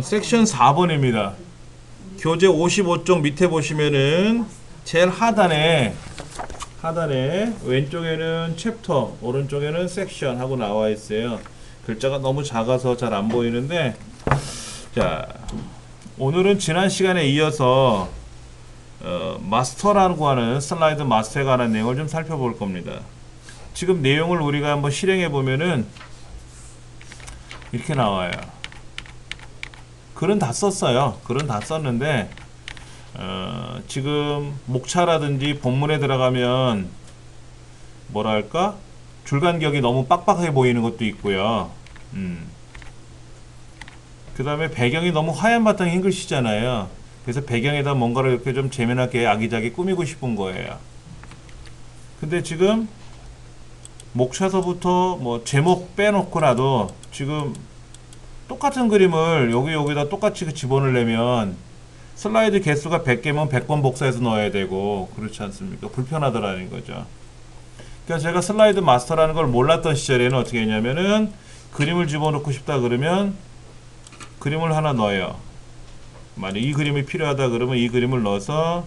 섹션 4번입니다. 교재 55쪽 밑에 보시면은 제일 하단에 왼쪽에는 챕터, 오른쪽에는 섹션 하고 나와 있어요. 글자가 너무 작아서 잘 안 보이는데, 자, 오늘은 지난 시간에 이어서 마스터라고 하는 슬라이드 마스터에 관한 내용을 좀 살펴볼 겁니다. 지금 내용을 우리가 한번 실행해 보면은 이렇게 나와요. 글은 다 썼어요. 글은 다 썼는데 지금 목차라든지 본문에 들어가면 뭐랄까 줄간격이 너무 빡빡하게 보이는 것도 있고요. 그 다음에 배경이 너무 하얀 바탕이 흰 글씨잖아요. 그래서 배경에다 뭔가를 이렇게 좀 재미나게 아기자기 꾸미고 싶은 거예요. 근데 지금 목차서부터 뭐 제목 빼놓고라도 지금 똑같은 그림을 여기다 똑같이 집어넣으려면 슬라이드 개수가 100개면 100번 복사해서 넣어야 되고 그렇지 않습니까? 불편하더라는 거죠. 그러니까 제가 슬라이드 마스터라는 걸 몰랐던 시절에는 어떻게 했냐면은 그림을 집어넣고 싶다 그러면 그림을 하나 넣어요. 만약 이 그림이 필요하다 그러면 이 그림을 넣어서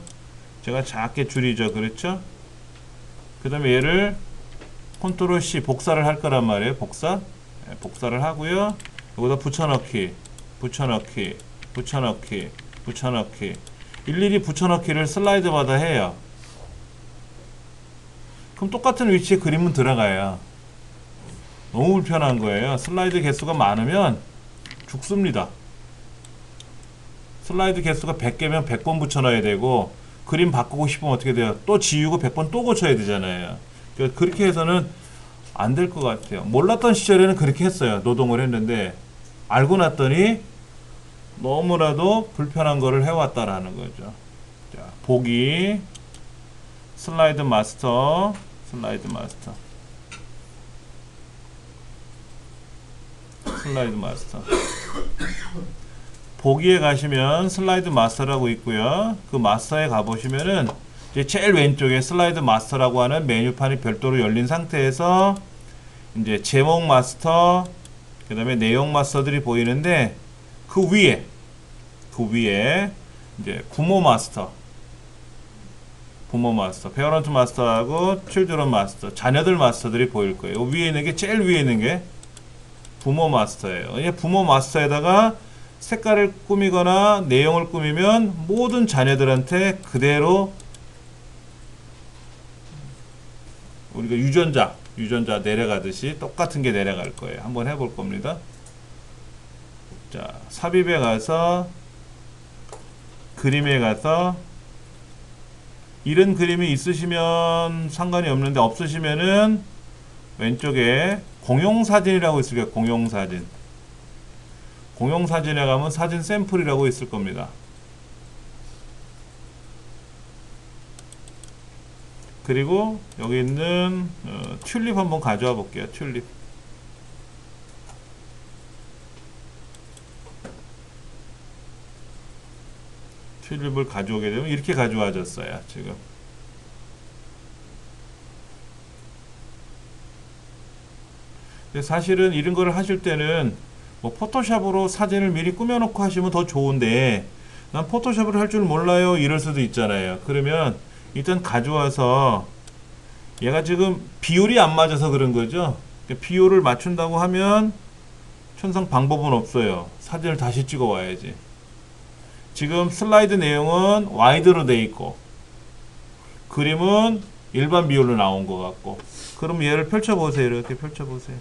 제가 작게 줄이죠. 그렇죠? 그 다음에 얘를 컨트롤 C 복사를 할 거란 말이에요. 복사를 하고요. 여기다 붙여넣기 일일이 붙여넣기를 슬라이드마다 해요. 그럼 똑같은 위치에 그림은 들어가요. 너무 불편한 거예요. 슬라이드 개수가 많으면 죽습니다. 슬라이드 개수가 100개면 100번 붙여넣어야 되고 그림 바꾸고 싶으면 어떻게 돼요? 또 지우고 100번 또 고쳐야 되잖아요. 그렇게 해서는 안 될 것 같아요. 몰랐던 시절에는 그렇게 했어요. 노동을 했는데 알고 났더니 너무나도 불편한 거를 해왔다라는 거죠. 자, 보기 슬라이드 마스터 보기에 가시면 슬라이드 마스터라고 있고요. 그 마스터에 가보시면은 이제 제일 왼쪽에 슬라이드 마스터라고 하는 메뉴판이 별도로 열린 상태에서 이제 제목 마스터, 그 다음에 내용 마스터들이 보이는데 그 위에 이제 부모 마스터, 페어런트 마스터하고 칠드런 마스터, 자녀들 마스터들이 보일 거예요. 위에 있는 게 제일 위에 있는 게 부모 마스터예요. 이 부모 마스터에다가 색깔을 꾸미거나 내용을 꾸미면 모든 자녀들한테 그대로 우리가 유전자 내려가듯이 똑같은 게 내려갈 거예요. 한번 해볼 겁니다. 자, 삽입에 가서 그림에 가서 이런 그림이 있으시면 상관이 없는데 없으시면은 왼쪽에 공용사진이라고 있을 거예요. 공용사진에 가면 사진 샘플이라고 있을 겁니다. 그리고 여기 있는 튤립 한번 가져와 볼게요. 튤립을 가져오게 되면 이렇게 가져와졌어요. 지금 사실은 이런 거를 하실 때는 뭐 포토샵으로 사진을 미리 꾸며놓고 하시면 더 좋은데 난 포토샵을 할 줄 몰라요 이럴 수도 있잖아요. 그러면 일단 가져와서 얘가 지금 비율이 안 맞아서 그런 거죠. 비율을 맞춘다고 하면 천상 방법은 없어요. 사진을 다시 찍어 와야지. 지금 슬라이드 내용은 와이드로 돼 있고 그림은 일반 비율로 나온 것 같고 그럼 얘를 펼쳐보세요. 이렇게 펼쳐보세요.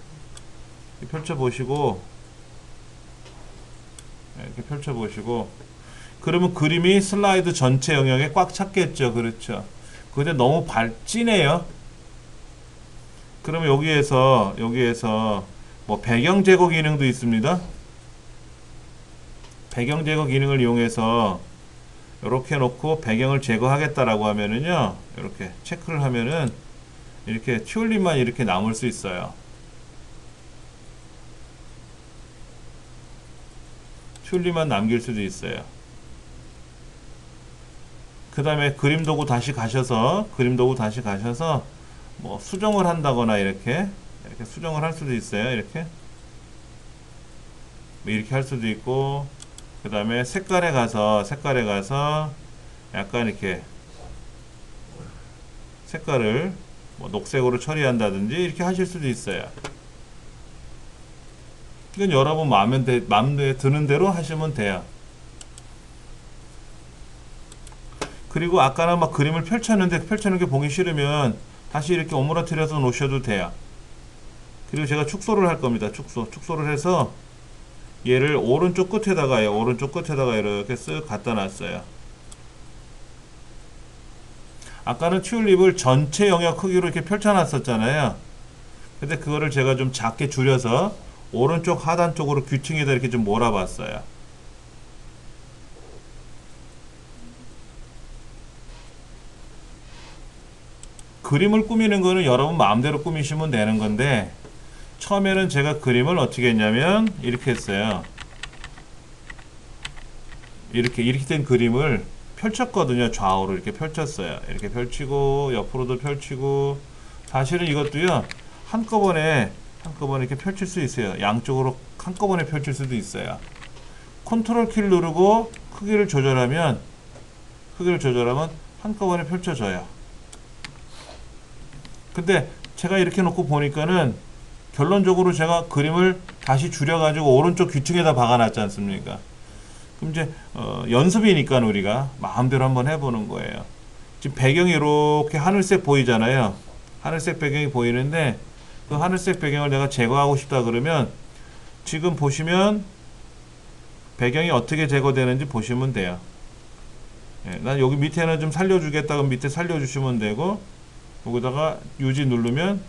이렇게 펼쳐보시고 그러면 그림이 슬라이드 전체 영역에 꽉 찼겠죠. 그렇죠. 근데 너무 진해요. 그러면 여기에서 뭐 배경 제거 기능도 있습니다. 배경 제거 기능을 이용해서 이렇게 놓고 배경을 제거하겠다라고 하면은요, 이렇게 체크를 하면은 이렇게 튤립만 이렇게 남을 수 있어요. 튤립만 남길 수도 있어요. 그 다음에 그림 도구 다시 가셔서 뭐 수정을 한다거나 이렇게 수정을 할 수도 있어요. 이렇게 뭐 이렇게 할 수도 있고, 그 다음에 색깔에 가서 약간 이렇게 색깔을 뭐 녹색으로 처리한다든지 이렇게 하실 수도 있어요. 이건 여러분 마음에 드는 대로 하시면 돼요. 그리고 아까는 막 그림을 펼쳤는데 펼치는 게 보기 싫으면 다시 이렇게 오므라뜨려서 놓으셔도 돼요. 그리고 제가 축소를 할 겁니다. 축소를 해서 얘를 오른쪽 끝에다가 이렇게 쓱 갖다 놨어요. 아까는 튤립을 전체 영역 크기로 이렇게 펼쳐놨었잖아요. 근데 그거를 제가 좀 작게 줄여서 오른쪽 하단 쪽으로 귀퉁이에다 이렇게 좀 몰아봤어요. 그림을 꾸미는 거는 여러분 마음대로 꾸미시면 되는 건데, 처음에는 제가 그림을 어떻게 했냐면 이렇게 했어요. 이렇게 된 그림을 펼쳤거든요. 좌우로 이렇게 펼쳤어요. 이렇게 펼치고 옆으로도 펼치고, 사실은 이것도요 한꺼번에 이렇게 펼칠 수 있어요. 양쪽으로 한꺼번에 펼칠 수도 있어요. 컨트롤 키를 누르고 크기를 조절하면 한꺼번에 펼쳐져요. 근데 제가 이렇게 놓고 보니까는 결론적으로 제가 그림을 다시 줄여가지고 오른쪽 귀퉁에다 박아놨지 않습니까? 그럼 이제 연습이니까 우리가 마음대로 한번 해보는 거예요. 지금 배경이 이렇게 하늘색 보이잖아요. 하늘색 배경이 보이는데 그 하늘색 배경을 내가 제거하고 싶다 그러면 지금 보시면 배경이 어떻게 제거되는지 보시면 돼요. 예, 난 여기 밑에는 좀 살려주겠다 그럼 밑에 살려주시면 되고, 여기다가 유지 누르면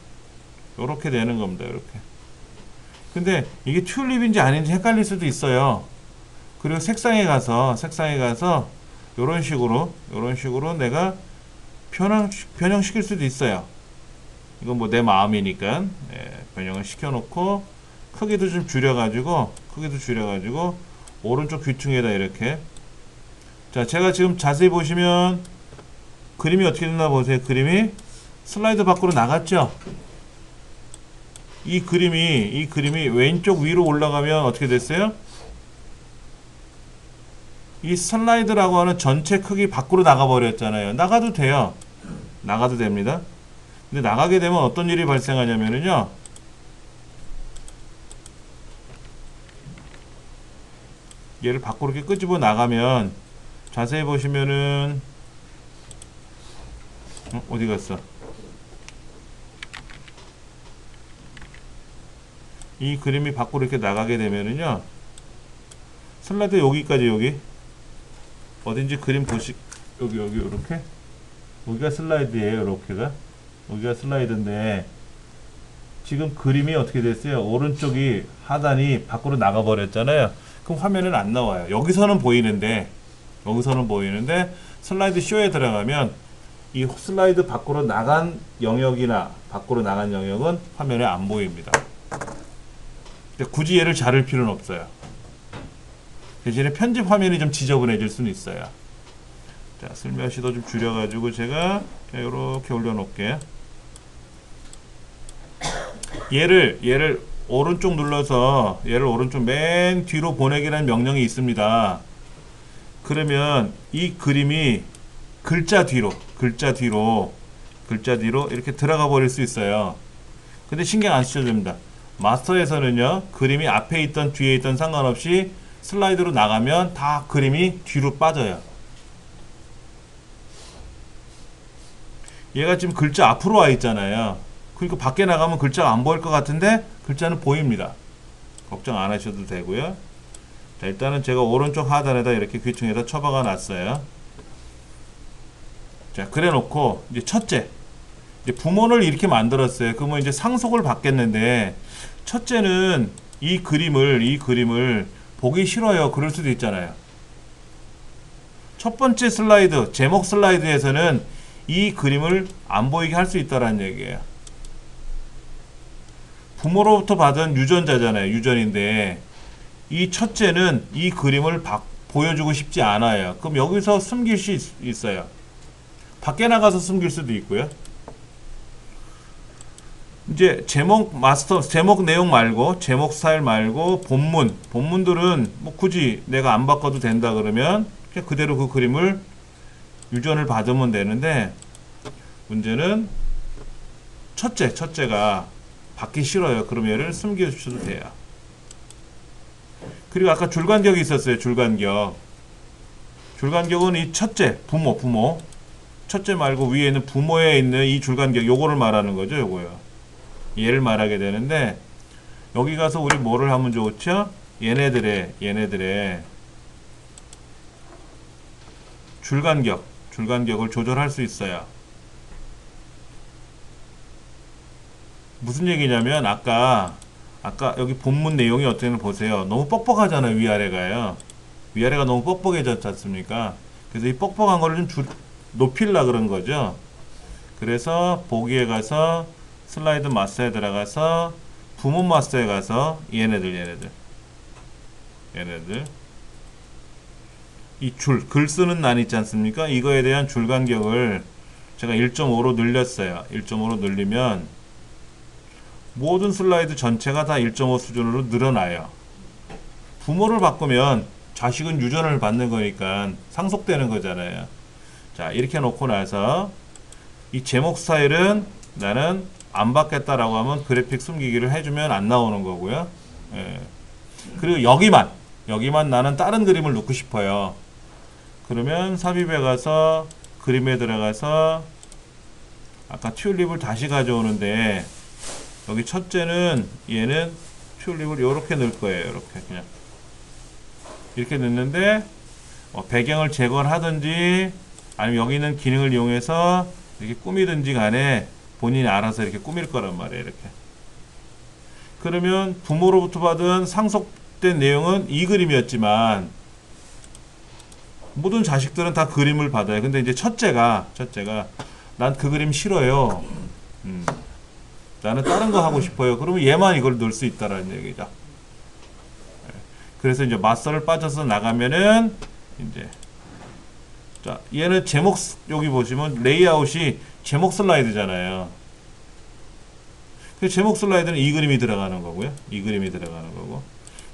이렇게 되는 겁니다. 이렇게. 근데 이게 튤립인지 아닌지 헷갈릴 수도 있어요. 그리고 색상에 가서 이런 식으로 내가 변형시킬 수도 있어요. 이건 뭐 내 마음이니까 변형을 시켜놓고 크기도 좀 줄여가지고 오른쪽 귀퉁이에다 이렇게. 자, 제가 지금 자세히 보시면 그림이 어떻게 됐나 보세요. 그림이 슬라이드 밖으로 나갔죠. 이 그림이 왼쪽 위로 올라가면 어떻게 됐어요? 이 슬라이드라고 하는 전체 크기 밖으로 나가버렸잖아요. 나가도 돼요. 나가도 됩니다. 근데 나가게 되면 어떤 일이 발생하냐면요. 얘를 밖으로 이렇게 끄집어 나가면 자세히 보시면은 어디 갔어? 이 그림이 밖으로 이렇게 나가게 되면은요. 슬라이드 여기 어딘지 그림 여기 이렇게 여기가 슬라이드예요. 여기가 슬라이드인데 지금 그림이 어떻게 됐어요? 오른쪽이 하단이 밖으로 나가 버렸잖아요. 그럼 화면은 안 나와요. 여기서는 보이는데 슬라이드 쇼에 들어가면 이 슬라이드 밖으로 나간 영역은 화면에 안 보입니다. 굳이 얘를 자를 필요는 없어요. 대신에 편집 화면이 좀 지저분해질 수는 있어요. 자, 슬며시도 좀 줄여가지고 제가 이렇게 올려놓을게요. 얘를 오른쪽 눌러서 얘를 오른쪽 맨 뒤로 보내기라는 명령이 있습니다. 그러면 이 그림이 글자 뒤로 이렇게 들어가 버릴 수 있어요. 근데 신경 안 쓰셔도 됩니다. 마스터에서는요, 그림이 앞에 있던 뒤에 있던 상관없이 슬라이드로 나가면 다 그림이 뒤로 빠져요. 얘가 지금 글자 앞으로 와 있잖아요. 그러니까 밖에 나가면 글자가 안 보일 것 같은데 글자는 보입니다. 걱정 안 하셔도 되고요. 자, 일단은 제가 오른쪽 하단에다 이렇게 귀퉁에다 쳐박아 놨어요. 자, 그래 놓고 이제 첫째, 이제 부문을 이렇게 만들었어요. 그러면 이제 상속을 받겠는데, 첫째는 이 그림을 보기 싫어요. 그럴 수도 있잖아요. 첫 번째 슬라이드, 제목 슬라이드에서는 이 그림을 안 보이게 할 수 있다라는 얘기예요. 부모로부터 받은 유전자잖아요. 유전인데 이 첫째는 이 그림을 보여주고 싶지 않아요. 그럼 여기서 숨길 수 있어요. 밖에 나가서 숨길 수도 있고요. 이제 제목 마스터, 제목 내용 말고, 제목 스타일 말고, 본문들은 뭐 굳이 내가 안 바꿔도 된다 그러면 그냥 그대로 그 그림을 유전을 받으면 되는데, 문제는 첫째가 받기 싫어요. 그럼 얘를 숨겨주셔도 돼요. 그리고 아까 줄간격이 있었어요. 줄간격은 이 첫째, 부모. 첫째 말고 위에 있는 부모에 있는 이 줄간격, 요거를 말하는 거죠. 요거요. 얘를 말하게 되는데, 여기 가서 우리 뭐를 하면 좋죠? 얘네들의 줄간격을 조절할 수 있어요. 무슨 얘기냐면, 아까 여기 본문 내용이 어떻게 되는 보세요. 너무 뻑뻑하잖아요. 위아래가요. 위아래가 너무 뻑뻑해졌지 않습니까? 그래서 이 뻑뻑한 거를 좀 높이려 그런 거죠. 그래서 보기에 가서 슬라이드 마스터에 들어가서 부문 마스터에 가서 얘네들 이 글 쓰는 난 있지 않습니까? 이거에 대한 줄 간격을 제가 1.5로 늘렸어요. 1.5로 늘리면 모든 슬라이드 전체가 다 1.5 수준으로 늘어나요. 부모를 바꾸면 자식은 유전을 받는 거니까 상속되는 거잖아요. 자, 이렇게 놓고 나서 이 제목 스타일은 나는 안 받겠다라고 하면 그래픽 숨기기를 해주면 안 나오는 거고요. 예. 그리고 여기만 나는 다른 그림을 넣고 싶어요. 그러면 삽입에 가서 그림에 들어가서 아까 튤립을 다시 가져오는데, 여기 첫째는 얘는 튤립을 이렇게 넣을 거예요. 이렇게 그냥 이렇게 넣는데, 배경을 제거를 하든지 아니면 여기 있는 기능을 이용해서 이렇게 꾸미든지 간에 본인이 알아서 이렇게 꾸밀 거란 말이에요. 이렇게. 그러면 부모로부터 받은 상속된 내용은 이 그림이었지만 모든 자식들은 다 그림을 받아요. 근데 이제 첫째가 난 그 그림 싫어요. 나는 다른 거 하고 싶어요. 그러면 얘만 이걸 넣을 수 있다라는 얘기죠. 그래서 이제 마스터를 빠져서 나가면은 이제, 자, 얘는 제목, 여기 보시면 레이아웃이 제목 슬라이드잖아요. 그 제목 슬라이드는 이 그림이 들어가는 거고요. 이 그림이 들어가는 거고.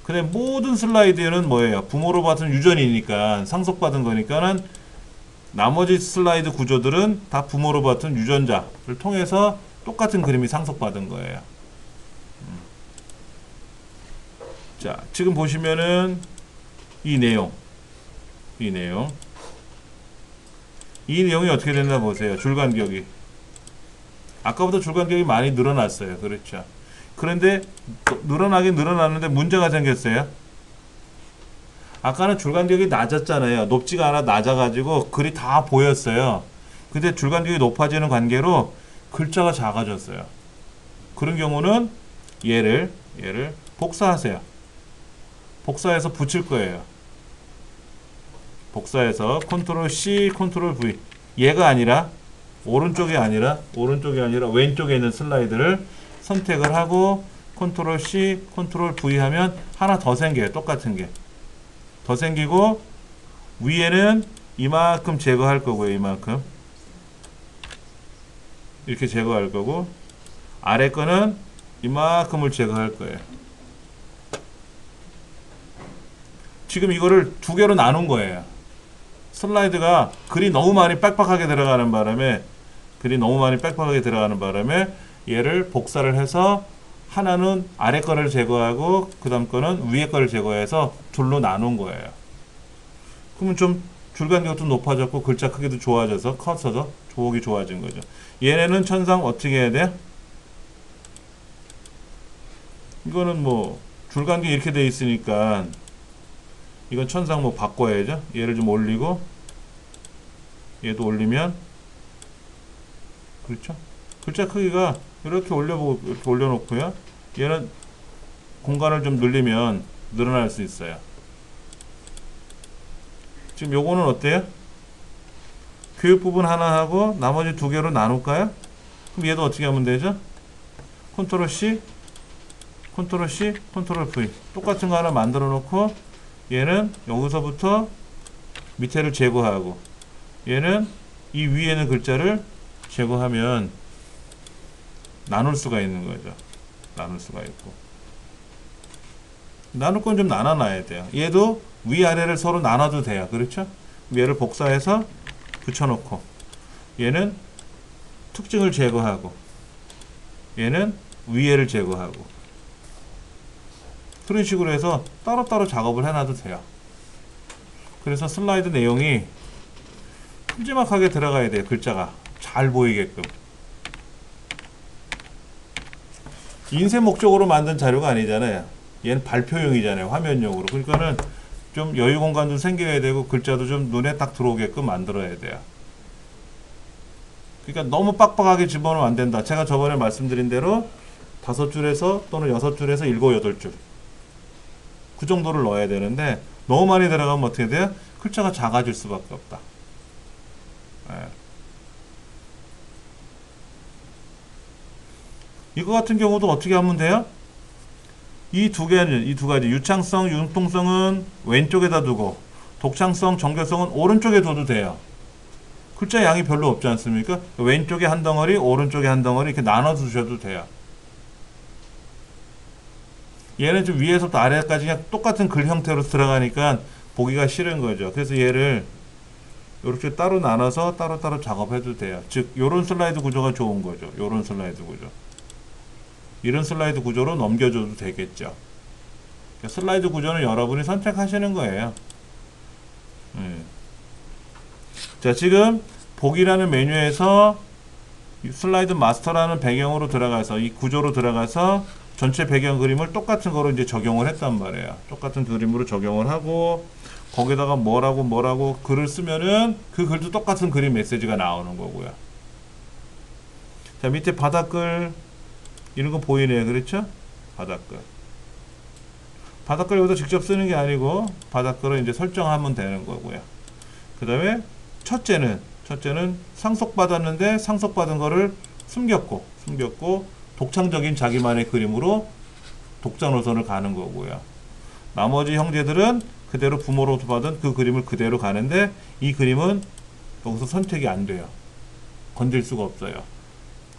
근데 모든 슬라이드는 뭐예요? 부모로 받은 유전이니까, 상속받은 거니까는 나머지 슬라이드 구조들은 다 부모로 받은 유전자를 통해서 똑같은 그림이 상속받은 거예요. 자, 지금 보시면은 이 내용이 어떻게 됐나 보세요. 줄간격이. 아까보다 줄간격이 많이 늘어났어요. 그렇죠. 그런데 늘어나긴 늘어났는데 문제가 생겼어요. 아까는 줄간격이 낮았잖아요. 높지가 않아 낮아가지고 글이 다 보였어요. 근데 줄간격이 높아지는 관계로 글자가 작아졌어요. 그런 경우는 얘를 복사하세요. 복사해서 붙일 거예요. 복사해서 컨트롤 C, 컨트롤 V. 얘가 아니라 오른쪽이 아니라 왼쪽에 있는 슬라이드를 선택을 하고 컨트롤 C, 컨트롤 V 하면 하나 더 생겨요. 똑같은 게. 더 생기고 위에는 이만큼 제거할 거고요. 이만큼. 이렇게 제거할 거고 아래 거는 이만큼을 제거할 거예요. 지금 이거를 두 개로 나눈 거예요. 슬라이드가 글이 너무 많이 빡빡하게 들어가는 바람에 얘를 복사를 해서 하나는 아래 거를 제거하고 그 다음 거는 위에 거를 제거해서 둘로 나눈 거예요. 그러면 좀 줄간격도 높아졌고 글자 크기도 좋아져서 커서도 보기 좋아진 거죠. 얘네는 천상 어떻게 해야 돼요? 이거는 뭐 줄간격이 이렇게 돼 있으니까 이건 천상 뭐 바꿔야죠. 얘를 좀 올리고 얘도 올리면 그렇죠. 글자 크기가 이렇게 올려놓고요. 얘는 공간을 좀 늘리면 늘어날 수 있어요. 지금 요거는 어때요? 교육 부분 하나 하고 나머지 두 개로 나눌까요? 그럼 얘도 어떻게 하면 되죠? 컨트롤 C, 컨트롤 C, 컨트롤 V. 똑같은 거 하나 만들어 놓고 얘는 여기서부터 밑에를 제거하고 얘는 이 위에 있는 글자를 제거하면 나눌 수가 있는 거죠. 나눌 수가 있고. 나눌 건 좀 나눠놔야 돼요. 얘도 위아래를 서로 나눠도 돼요. 그렇죠? 얘를 복사해서 붙여놓고, 얘는 특징을 제거하고, 얘는 위에를 제거하고, 그런 식으로 해서 따로따로 작업을 해놔도 돼요. 그래서 슬라이드 내용이 큼지막하게 들어가야 돼요. 글자가 잘 보이게끔. 인쇄 목적으로 만든 자료가 아니잖아요. 얘는 발표용이잖아요. 화면용으로. 그러니까는 좀 여유 공간도 생겨야 되고 글자도 좀 눈에 딱 들어오게끔 만들어야 돼요. 그러니까 너무 빡빡하게 집어넣으면 안 된다. 제가 저번에 말씀드린 대로 5줄에서 또는 6줄에서 7, 8줄 그 정도를 넣어야 되는데 너무 많이 들어가면 어떻게 돼요? 글자가 작아질 수밖에 없다. 네. 이거 같은 경우도 어떻게 하면 돼요? 이 두 가지 유창성, 융통성은 왼쪽에다 두고 독창성, 정교성은 오른쪽에 둬도 돼요. 글자 양이 별로 없지 않습니까? 왼쪽에 한 덩어리, 오른쪽에 한 덩어리 이렇게 나눠 두셔도 돼요. 얘는 좀 위에서부터 아래까지 그냥 똑같은 글 형태로 들어가니까 보기가 싫은 거죠. 그래서 얘를 이렇게 따로 나눠서 따로따로 작업해도 돼요. 즉 요런 슬라이드 구조가 좋은 거죠. 요런 슬라이드 구조. 이런 슬라이드 구조로 넘겨줘도 되겠죠. 그러니까 슬라이드 구조는 여러분이 선택하시는 거예요. 자, 지금 보기라는 메뉴에서 슬라이드 마스터라는 배경으로 들어가서 이 구조로 들어가서 전체 배경 그림을 똑같은 거로 이제 적용을 했단 말이에요. 똑같은 그림으로 적용을 하고 거기다가 뭐라고 글을 쓰면은 그 글도 똑같은 그림 메시지가 나오는 거고요. 자, 밑에 바닥글 이런 거 보이네요. 그렇죠? 바닥글. 바닥글 여기다 직접 쓰는 게 아니고 바닥글을 이제 설정하면 되는 거고요. 그 다음에 첫째는 상속받았는데 상속받은 거를 숨겼고 독창적인 자기만의 그림으로 독자 노선을 가는 거고요. 나머지 형제들은 그대로 부모로부터 받은 그 그림을 그대로 가는데 이 그림은 여기서 선택이 안 돼요. 건들 수가 없어요.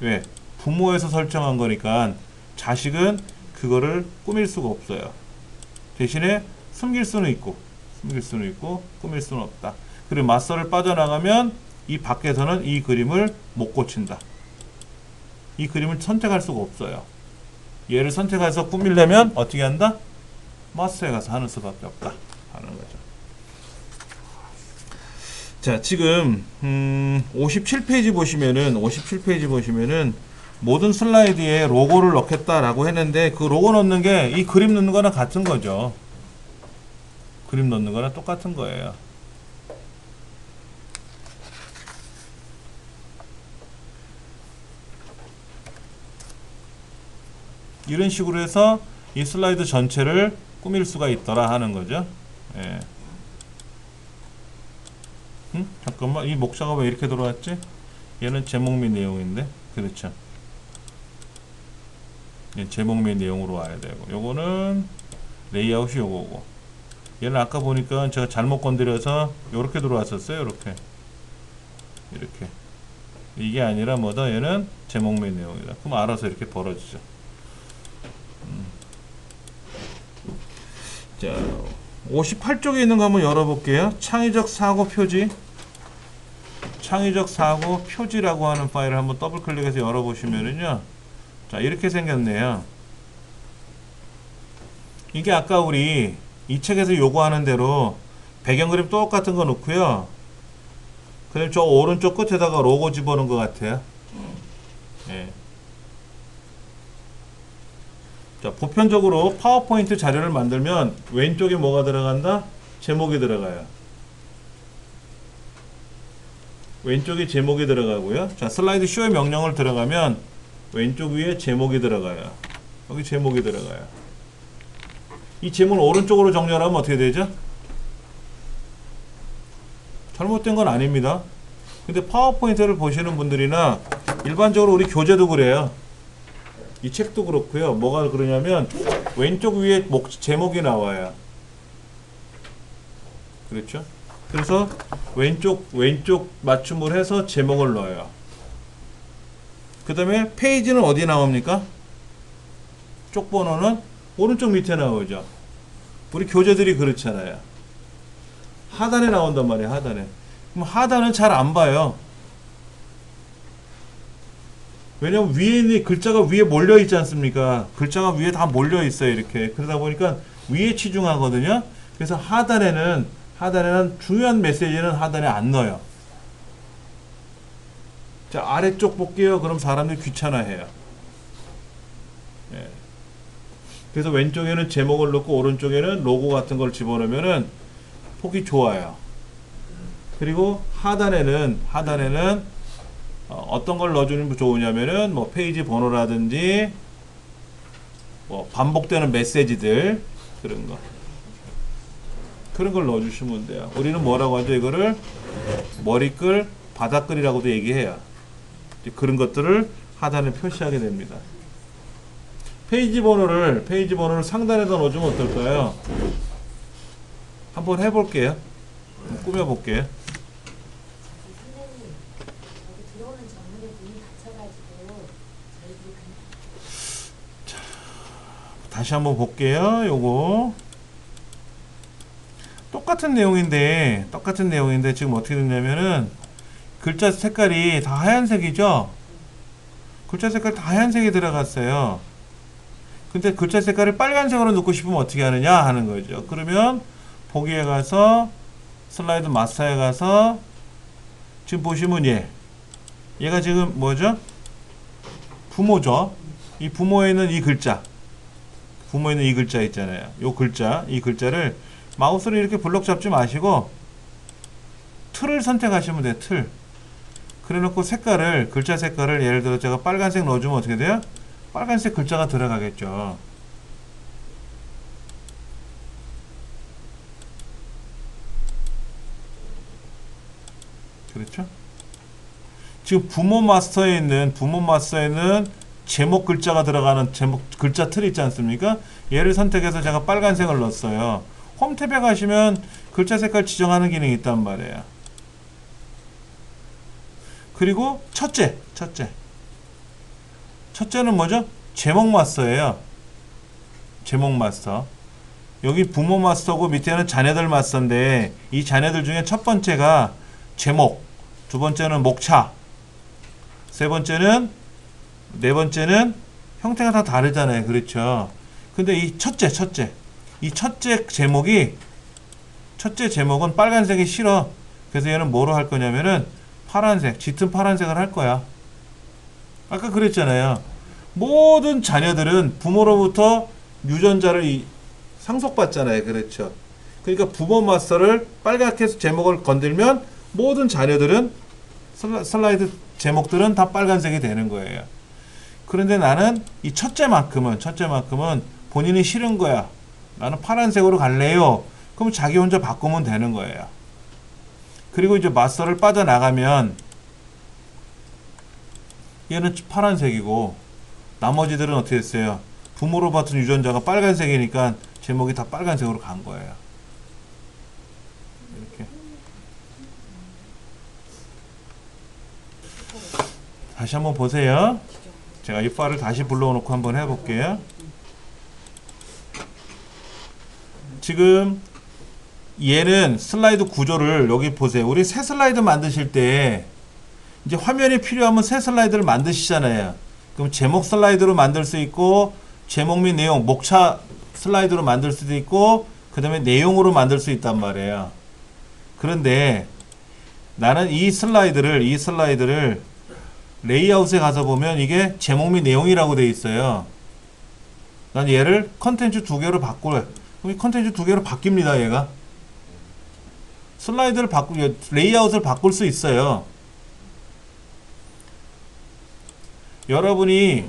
왜? 부모에서 설정한 거니까 자식은 그거를 꾸밀 수가 없어요. 대신에 숨길 수는 있고 꾸밀 수는 없다. 그리고 마스터를 빠져나가면 이 밖에서는 이 그림을 못 고친다. 이 그림을 선택할 수가 없어요. 얘를 선택해서 꾸밀려면 어떻게 한다? 마스터에 가서 하는 수밖에 없다 하는 거죠. 자, 지금 57페이지 보시면은 모든 슬라이드에 로고를 넣겠다라고 했는데 그 로고 넣는 게 이 그림 넣는 거랑 같은 거죠. 그림 넣는 거랑 똑같은 거예요. 이런 식으로 해서 이 슬라이드 전체를 꾸밀 수가 있더라 하는 거죠. 예. 잠깐만, 이 목차가 왜 이렇게 들어왔지? 얘는 제목 및 내용인데, 그렇죠. 제목 및 내용으로 와야 되고, 요거는 레이아웃이 요거고, 얘는 아까 보니까 제가 잘못 건드려서 요렇게 들어왔었어요. 이렇게 이게 아니라 뭐다? 얘는 제목 및 내용이다. 그럼 알아서 이렇게 벌어지죠. 자, 58쪽에 있는 거 한번 열어볼게요. 창의적 사고 표지. 창의적 사고 표지라고 하는 파일을 한번 더블 클릭해서 열어보시면은요. 자, 이렇게 생겼네요. 이게 아까 우리 이 책에서 요구하는 대로 배경 그림 똑같은 거 놓고요. 그다음에 저 오른쪽 끝에다가 로고 집어넣은 것 같아요. 예. 자, 보편적으로 파워포인트 자료를 만들면 왼쪽에 뭐가 들어간다? 제목이 들어가요. 왼쪽에 제목이 들어가고요. 자, 슬라이드 쇼의 명령을 들어가면 왼쪽 위에 제목이 들어가요. 여기 제목이 들어가요. 이 제목을 오른쪽으로 정렬하면 어떻게 되죠? 잘못된 건 아닙니다. 근데 파워포인트를 보시는 분들이나 일반적으로 우리 교재도 그래요. 이 책도 그렇고요. 뭐가 그러냐면 왼쪽 위에 제목이 나와요. 그렇죠? 그래서 왼쪽 맞춤을 해서 제목을 넣어요. 그 다음에 페이지는 어디에 나옵니까? 쪽 번호는 오른쪽 밑에 나오죠. 우리 교재들이 그렇잖아요. 하단에 나온단 말이에요. 하단에. 그럼 하단은 잘 안 봐요. 왜냐면 위에 있는 글자가 위에 몰려 있지 않습니까? 글자가 위에 다 몰려 있어요. 이렇게. 그러다 보니까 위에 치중하거든요. 그래서 하단에는 중요한 메시지는 하단에 안 넣어요. 자, 아래쪽 볼게요. 그럼 사람들이 귀찮아해요. 예. 그래서 왼쪽에는 제목을 넣고 오른쪽에는 로고 같은 걸 집어넣으면은 보기 좋아요. 그리고 하단에는 어떤 걸 넣어주면 좋으냐면은 뭐 페이지 번호라든지 뭐 반복되는 메시지들 그런 걸 넣어주시면 돼요. 우리는 뭐라고 하죠? 이거를 머리글, 바닥글이라고도 얘기해요. 그런 것들을 하단에 표시하게 됩니다. 페이지 번호를 상단에다 넣어주면 어떨까요? 한번 해볼게요. 꾸며볼게요. 다시 한번 볼게요. 요거 똑같은 내용인데 지금 어떻게 됐냐면은 글자 색깔이 다 하얀색이죠. 글자 색깔 다 하얀색이 들어갔어요. 근데 글자 색깔을 빨간색으로 넣고 싶으면 어떻게 하느냐 하는 거죠. 그러면 보기에 가서 슬라이드 마스터에 가서 지금 보시면 얘가 지금 뭐죠? 부모죠. 이 부모에 있는 이 글자 있잖아요. 이 글자를 마우스로 이렇게 블럭 잡지 마시고 틀을 선택하시면 돼요. 틀. 그래 놓고 글자 색깔을 예를 들어 제가 빨간색 넣어주면 어떻게 돼요? 빨간색 글자가 들어가겠죠. 그렇죠? 지금 부모 마스터에 있는 제목 글자가 들어가는 제목 글자 틀 있지 않습니까? 얘를 선택해서 제가 빨간색을 넣었어요. 홈 탭에 가시면 글자 색깔 지정하는 기능이 있단 말이에요. 그리고 첫째는 뭐죠? 제목 마스터예요. 제목 마스터. 여기 부모 마스터고 밑에는 자녀들 마스터인데 이 자녀들 중에 첫 번째가 제목, 두 번째는 목차, 네 번째는 형태가 다 다르잖아요. 그렇죠? 근데 이 첫째 제목은 빨간색이 싫어. 그래서 얘는 뭐로 할 거냐면은 짙은 파란색을 할 거야. 아까 그랬잖아요. 모든 자녀들은 부모로부터 유전자를 상속받잖아요. 그렇죠? 그러니까 부모 마스터를 빨갛게 해서 제목을 건들면 모든 자녀들은 슬라이드 제목들은 다 빨간색이 되는 거예요. 그런데 나는 이 첫째만큼은 본인이 싫은 거야. 나는 파란색으로 갈래요. 그럼 자기 혼자 바꾸면 되는 거예요. 그리고 이제 마스터를 빠져나가면 얘는 파란색이고 나머지들은 어떻게 됐어요? 부모로 받은 유전자가 빨간색이니까 제목이 다 빨간색으로 간 거예요. 이렇게. 다시 한번 보세요. 제가 이 파일을 다시 불러놓고 한번 해볼게요. 지금 얘는 슬라이드 구조를 여기 보세요. 우리 새 슬라이드 만드실 때 이제 화면이 필요하면 새 슬라이드를 만드시잖아요. 그럼 제목 슬라이드로 만들 수 있고 제목 및 내용, 목차 슬라이드로 만들 수도 있고 그 다음에 내용으로 만들 수 있단 말이에요. 그런데 나는 이 슬라이드를 레이아웃에 가서 보면 이게 제목 및 내용이라고 되어 있어요. 난 얘를 컨텐츠 2개로 바꾸래. 그럼 이 컨텐츠 2개로 바뀝니다. 얘가 레이아웃을 바꿀 수 있어요. 여러분이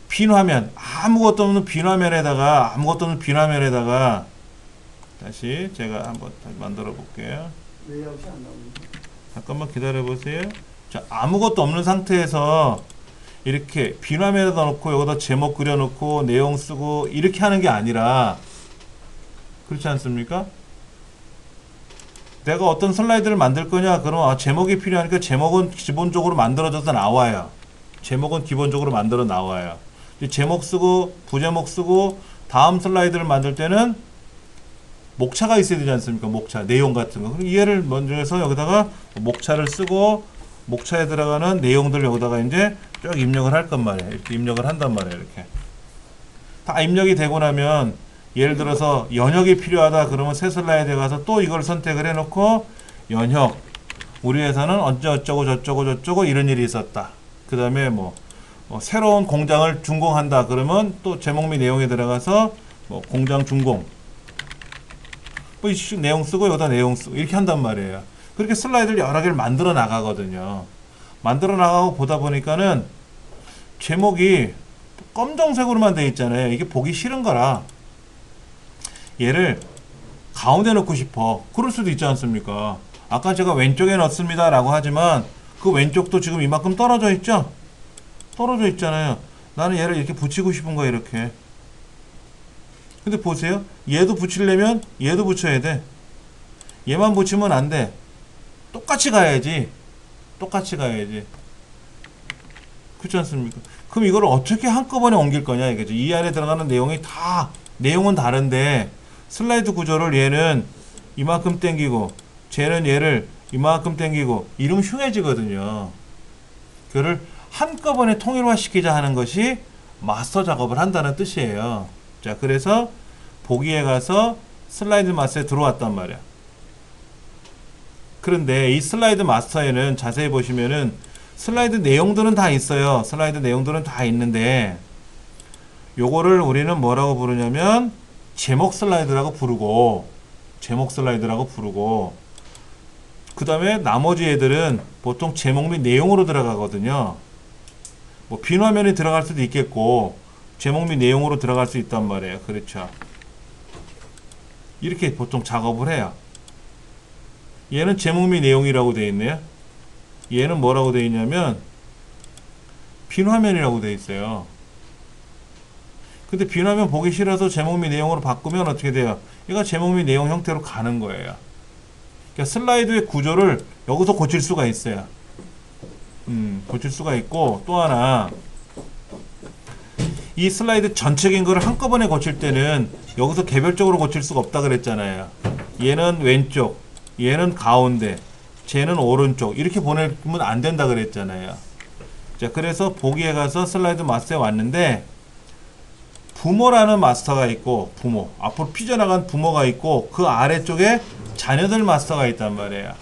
빈 화면, 아무것도 없는 빈 화면에다가 다시 제가 한번 만들어 볼게요. 레이아웃이 안 나옵니다. 잠깐만 기다려 보세요. 자, 아무것도 없는 상태에서 이렇게 빈 화면에다 놓고 여기다 제목 그려놓고 내용 쓰고 이렇게 하는 게 아니라 그렇지 않습니까? 내가 어떤 슬라이드를 만들 거냐? 그럼 제목이 필요하니까 제목은 기본적으로 만들어져서 나와요. 제목은 기본적으로 만들어 나와요. 제목 쓰고 부제목 쓰고 다음 슬라이드를 만들 때는 목차가 있어야 되지 않습니까? 목차, 내용 같은 거. 그럼 이해를 먼저 해서 여기다가 목차를 쓰고 목차에 들어가는 내용들 여기다가 이제 쭉 입력을 할 건 말이에요. 이렇게 입력을 한단 말이에요. 이렇게. 다 입력이 되고 나면 예를 들어서 연역이 필요하다 그러면 새 슬라이드에 가서 또 이걸 선택을 해놓고 연역. 우리 회사는 어쩌고 저쩌고 이런 일이 있었다. 그 다음에 뭐 새로운 공장을 준공한다 그러면 또 제목 및 내용에 들어가서 뭐 공장 준공. 뭐 내용 쓰고 여기다 내용 쓰고 이렇게 한단 말이에요. 그렇게 슬라이드를 여러 개를 만들어 나가거든요. 만들어 나가고 보다 보니까는 제목이 검정색으로만 돼 있잖아요. 이게 보기 싫은 거라 얘를 가운데 넣고 싶어. 그럴 수도 있지 않습니까? 아까 제가 왼쪽에 넣습니다 라고 하지만 그 왼쪽도 지금 이만큼 떨어져 있죠? 떨어져 있잖아요. 나는 얘를 이렇게 붙이고 싶은 거야. 이렇게. 근데 보세요. 얘도 붙이려면 얘도 붙여야 돼. 얘만 붙이면 안 돼. 똑같이 가야지. 똑같이 가야지. 그렇지 않습니까? 그럼 이걸 어떻게 한꺼번에 옮길 거냐 이거죠. 이 안에 들어가는 내용이 다 내용은 다른데 슬라이드 구조를 얘는 이만큼 당기고 쟤는 얘를 이만큼 당기고 이러면 흉해지거든요. 그거를 한꺼번에 통일화시키자 하는 것이 마스터 작업을 한다는 뜻이에요. 자, 그래서 보기에 가서 슬라이드 마스터에 들어왔단 말이야. 그런데 이 슬라이드 마스터에는 자세히 보시면은 슬라이드 내용들은 다 있어요. 슬라이드 내용들은 다 있는데 요거를 우리는 뭐라고 부르냐면 제목 슬라이드라고 부르고 제목 슬라이드라고 부르고 그 다음에 나머지 애들은 보통 제목 및 내용으로 들어가거든요. 뭐 빈 화면이 들어갈 수도 있겠고 제목 및 내용으로 들어갈 수 있단 말이에요. 그렇죠. 이렇게 보통 작업을 해요. 얘는 제목 및 내용이라고 되어 있네요. 얘는 뭐라고 되어 있냐면 빈 화면이라고 되어 있어요. 근데 빈 화면 보기 싫어서 제목 및 내용으로 바꾸면 어떻게 돼요? 얘가 제목 및 내용 형태로 가는 거예요. 그러니까 슬라이드의 구조를 여기서 고칠 수가 있어요. 고칠 수가 있고 또 하나 이 슬라이드 전체적인 거를 한꺼번에 고칠 때는 여기서 개별적으로 고칠 수가 없다 그랬잖아요. 얘는 왼쪽, 얘는 가운데, 쟤는 오른쪽 이렇게 보내면 안 된다 그랬잖아요. 자, 그래서 보기에 가서 슬라이드 마스터에 왔는데 부모라는 마스터가 있고 부모, 앞으로 삐져나간 부모가 있고 그 아래쪽에 자녀들 마스터가 있단 말이에요.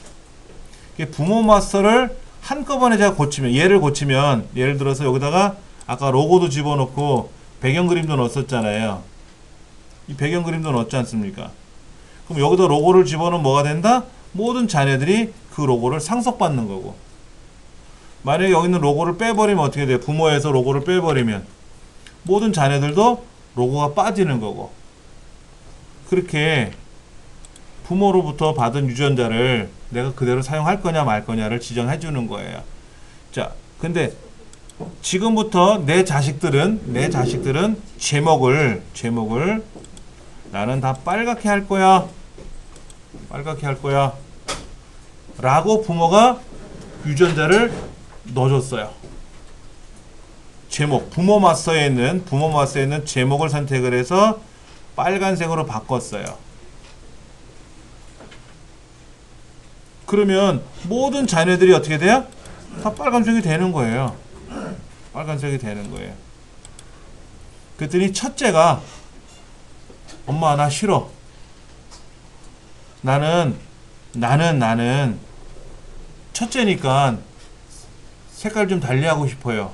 부모 마스터를 한꺼번에 제가 고치면 얘를 고치면 예를 들어서 여기다가 아까 로고도 집어넣고 배경 그림도 넣었었잖아요. 이 배경 그림도 넣었지 않습니까? 그럼 여기다 로고를 집어넣으면 뭐가 된다? 모든 자녀들이 그 로고를 상속받는 거고 만약에 여기 있는 로고를 빼버리면 어떻게 돼요? 부모에서 로고를 빼버리면 모든 자녀들도 로고가 빠지는 거고 그렇게 부모로부터 받은 유전자를 내가 그대로 사용할 거냐 말 거냐를 지정해 주는 거예요. 자, 근데 지금부터 내 자식들은 제목을 나는 다 빨갛게 할 거야. 빨갛게 할 거야. 라고 부모가 유전자를 넣어줬어요. 제목, 부모 마스터에 있는 제목을 선택을 해서 빨간색으로 바꿨어요. 그러면 모든 자녀들이 어떻게 돼요? 다 빨간색이 되는 거예요. 빨간색이 되는 거예요. 그랬더니 첫째가 엄마 나 싫어. 나는 첫째니까 색깔 좀 달리하고 싶어요.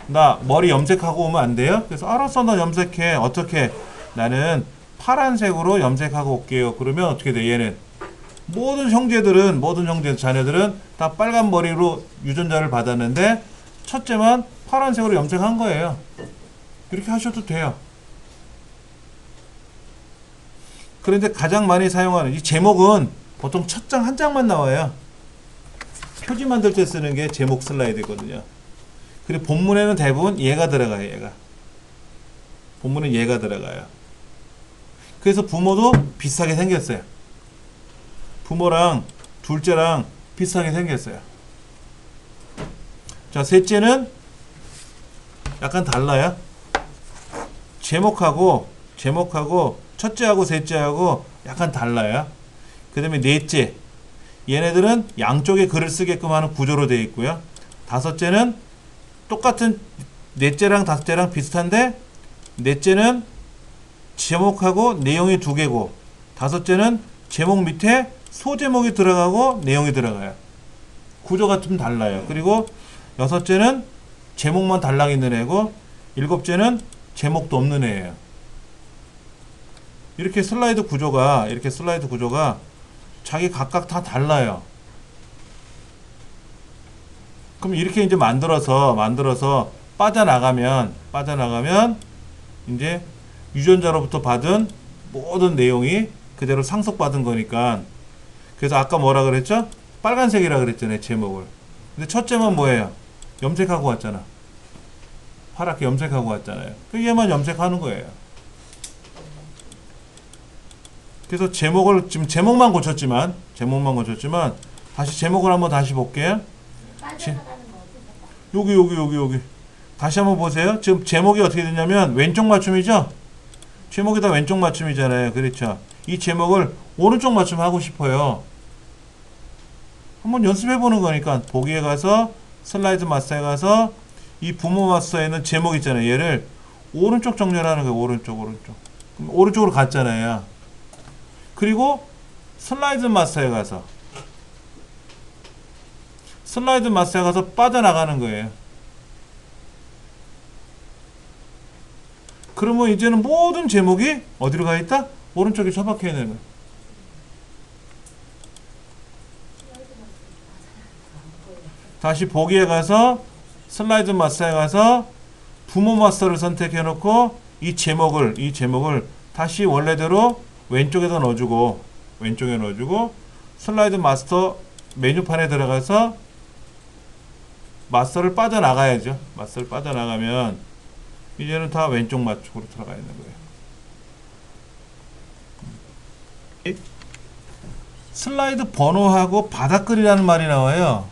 나 머리 염색하고 오면 안 돼요? 그래서 알았어 나 염색해. 어떻게? 나는 파란색으로 염색하고 올게요. 그러면 어떻게 돼? 얘는 모든 자녀들은 다 빨간 머리로 유전자를 받았는데 첫째만 파란색으로 염색한 거예요. 이렇게 하셔도 돼요. 그런데 가장 많이 사용하는 이 제목은 보통 첫 장 한 장만 나와요. 표지 만들 때 쓰는 게 제목 슬라이드거든요. 그리고 본문에는 대부분 얘가 들어가요. 본문은 얘가 들어가요. 그래서 부모도 비슷하게 생겼어요. 부모랑 둘째랑 비슷하게 생겼어요. 자, 셋째는 약간 달라요. 제목하고 첫째하고 셋째하고 약간 달라요. 그 다음에 넷째, 얘네들은 양쪽에 글을 쓰게끔 하는 구조로 되어 있고요. 다섯째는 똑같은 넷째랑 다섯째랑 비슷한데 넷째는 제목하고 내용이 두 개고 다섯째는 제목 밑에 소제목이 들어가고 내용이 들어가요. 구조가 좀 달라요. 그리고 여섯째는 제목만 달랑 있는 애고 일곱째는 제목도 없는 애예요. 이렇게 슬라이드 구조가 자기 각각 다 달라요. 그럼 이렇게 이제 만들어서 빠져나가면 이제 유전자로부터 받은 모든 내용이 그대로 상속받은 거니까. 그래서 아까 뭐라 그랬죠? 빨간색이라 그랬잖아요, 제목을. 근데 첫째만 뭐예요? 염색하고 왔잖아. 파랗게 염색하고 왔잖아요. 그 얘만 염색하는 거예요. 그래서 지금 제목만 고쳤지만 다시 제목을 한번 다시 볼게요. 여기 다시 한번 보세요. 지금 제목이 어떻게 됐냐면 왼쪽 맞춤이죠? 제목이 다 왼쪽 맞춤이잖아요. 그렇죠? 이 제목을 오른쪽 맞춤 하고 싶어요. 한번 연습해 보는 거니까 보기에 가서 슬라이드 마스터에 가서 이 부모 마스터에 있는 제목 있잖아요. 얘를 오른쪽 정렬하는 거예요. 오른쪽. 그럼 오른쪽으로 갔잖아요. 그리고 슬라이드 마스터에 가서 빠져나가는 거예요. 그러면 이제는 모든 제목이 어디로 가 있다? 오른쪽에 처박혀 있는 거예요. 다시 보기에 가서 슬라이드 마스터에 가서 부모 마스터를 선택해 놓고 이 제목을 다시 원래대로 왼쪽에 넣어주고 슬라이드 마스터 메뉴판에 들어가서 마스터를 빠져나가야죠. 마스터를 빠져나가면 이제는 다 왼쪽 맞춤으로 들어가 있는 거예요. 슬라이드 번호하고 바닥글이라는 말이 나와요.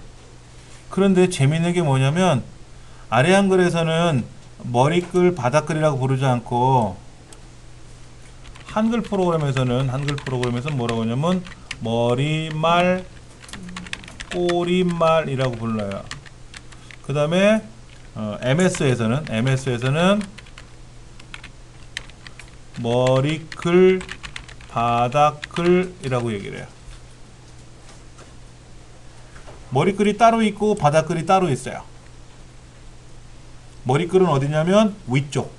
그런데 재밌는 게 뭐냐면 아래 한글에서는 머리글 바닥글이라고 부르지 않고 한글 프로그램에서는 뭐라고 하냐면 머리말 꼬리말이라고 불러요. 그 다음에 MS에서는 머리글 바닥글이라고 얘기를 해요. 머리글이 따로 있고 바닥글이 따로 있어요. 머리글은 어디냐면 위쪽,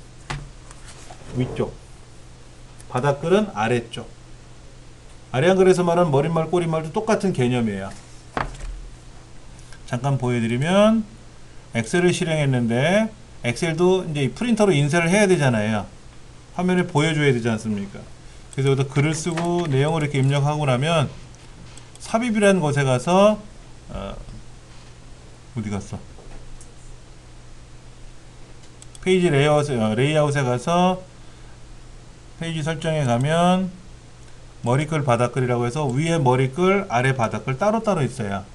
바닥글은 아래쪽. 아래 한글에서 말하는 머리말 꼬리말도 똑같은 개념이에요. 잠깐 보여드리면 엑셀을 실행했는데 엑셀도 이제 프린터로 인쇄를 해야 되잖아요. 화면에 보여줘야 되지 않습니까? 그래서 여기다 글을 쓰고 내용을 이렇게 입력하고 나면 삽입이라는 곳에 가서 어디 갔어? 페이지 레이아웃에 가서 페이지 설정에 가면 머리글 바닥글이라고 해서 위에 머리글 아래 바닥글 따로따로 있어요.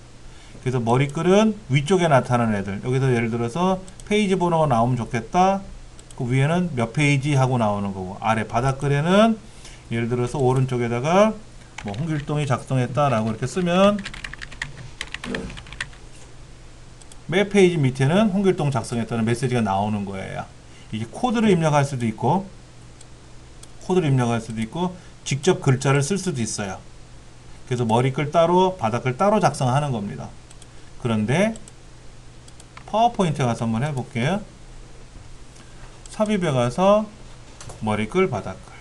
그래서 머리글은 위쪽에 나타나는 애들, 여기서 예를 들어서 페이지 번호가 나오면 좋겠다. 그 위에는 몇 페이지 하고 나오는 거고, 아래 바닥글에는 예를 들어서 오른쪽에다가 뭐 홍길동이 작성했다 라고 이렇게 쓰면 매 페이지 밑에는 홍길동 작성했다는 메시지가 나오는 거예요. 이게 코드를 입력할 수도 있고 직접 글자를 쓸 수도 있어요. 그래서 머리글 따로 바닥글 따로 작성하는 겁니다. 그런데 파워포인트에 가서 한번 해볼게요. 삽입에 가서 머리글 바닥글,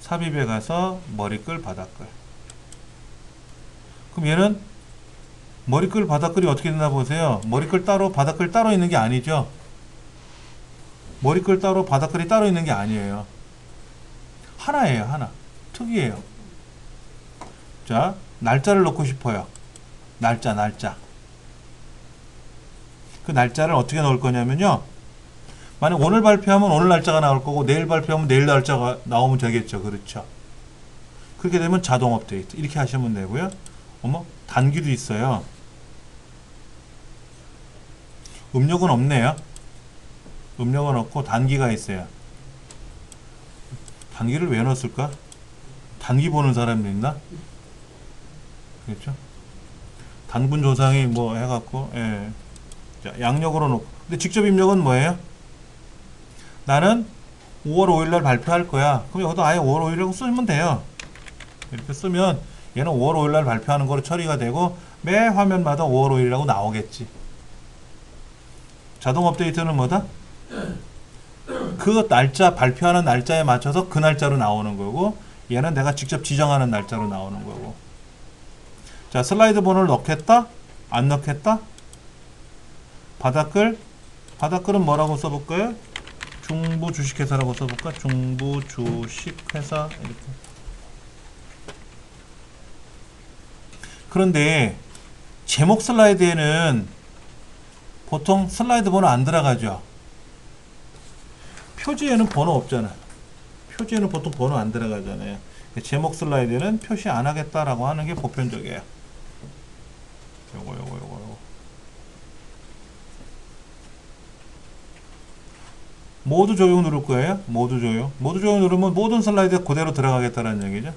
삽입에 가서 머리글 바닥글. 그럼 얘는 머리글 바닥글이 어떻게 되나 보세요. 머리글 따로 바닥글 따로 있는 게 아니죠. 머리글 따로 바닥글이 따로 있는 게 아니에요. 하나예요. 하나. 특이해요. 자, 날짜를 넣고 싶어요. 날짜. 그 날짜를 어떻게 넣을 거냐면요. 만약 오늘 발표하면 오늘 날짜가 나올 거고 내일 발표하면 내일 날짜가 나오면 되겠죠. 그렇죠. 그렇게 되면 자동 업데이트 이렇게 하시면 되고요. 단기도 있어요. 음력은 없네요. 음력은 없고 단기가 있어요. 단기를 왜 넣었을까? 단기 보는 사람이 있나? 그렇죠? 단군 조상이 뭐 해갖고, 예. 자, 양력으로 놓고. 근데 직접 입력은 뭐예요? 나는 5월 5일날 발표할 거야. 그럼 여기도 아예 5월 5일이라고 쓰면 돼요. 이렇게 쓰면 얘는 5월 5일날 발표하는 거로 처리가 되고 매 화면마다 5월 5일이라고 나오겠지. 자동 업데이트는 뭐다? 그 날짜, 발표하는 날짜에 맞춰서 그 날짜로 나오는 거고, 얘는 내가 직접 지정하는 날짜로 나오는 거고. 자, 슬라이드 번호를 넣겠다? 안 넣겠다? 바닷글은 뭐라고 써볼까요? 중부 주식회사라고 써볼까? 중부 주식회사 이렇게. 그런데 제목 슬라이드에는 보통 슬라이드 번호 안 들어가죠. 표지에는 번호 없잖아. 표지에는 보통 번호 안 들어가잖아요. 제목 슬라이드는 표시 안 하겠다라고 하는 게 보편적이에요. 요거. 모두 적용 누를 거예요. 모두 적용. 모두 적용 누르면 모든 슬라이드에 그대로 들어가겠다는 얘기죠.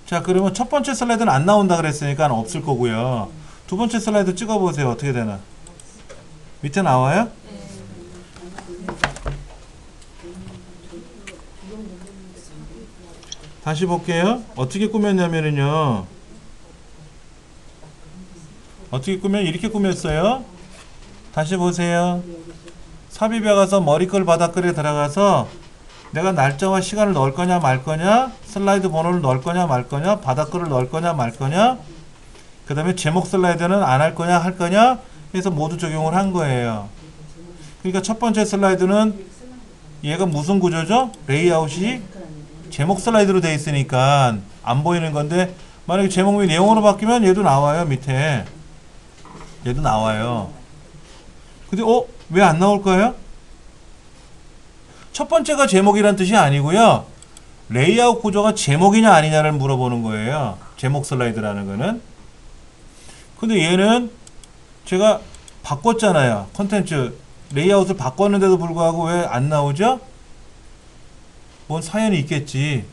자, 그러면 첫 번째 슬라이드는 안 나온다 그랬으니까 없을 거고요. 두 번째 슬라이드 찍어보세요. 어떻게 되나? 밑에 나와요? 다시 볼게요. 어떻게 꾸몄냐면요. 어떻게 꾸며? 이렇게 꾸몄어요. 다시 보세요. 삽입에 가서 머리글 바닥글에 들어가서 내가 날짜와 시간을 넣을 거냐 말 거냐, 슬라이드 번호를 넣을 거냐 말 거냐, 바닥글을 넣을 거냐 말 거냐, 그 다음에 제목 슬라이드는 안 할 거냐 할 거냐 해서 모두 적용을 한 거예요. 그러니까 첫 번째 슬라이드는 얘가 무슨 구조죠? 레이아웃이 제목 슬라이드로 돼 있으니까 안 보이는 건데, 만약에 제목이 내용으로 바뀌면 얘도 나와요. 밑에 얘도 나와요. 근데 왜 안 나올까요? 첫 번째가 제목이란 뜻이 아니고요. 레이아웃 구조가 제목이냐 아니냐를 물어보는 거예요. 제목 슬라이드라는 거는. 근데 얘는 제가 바꿨잖아요. 컨텐츠 레이아웃을 바꿨는데도 불구하고 왜 안 나오죠? 뭔 사연이 있겠지.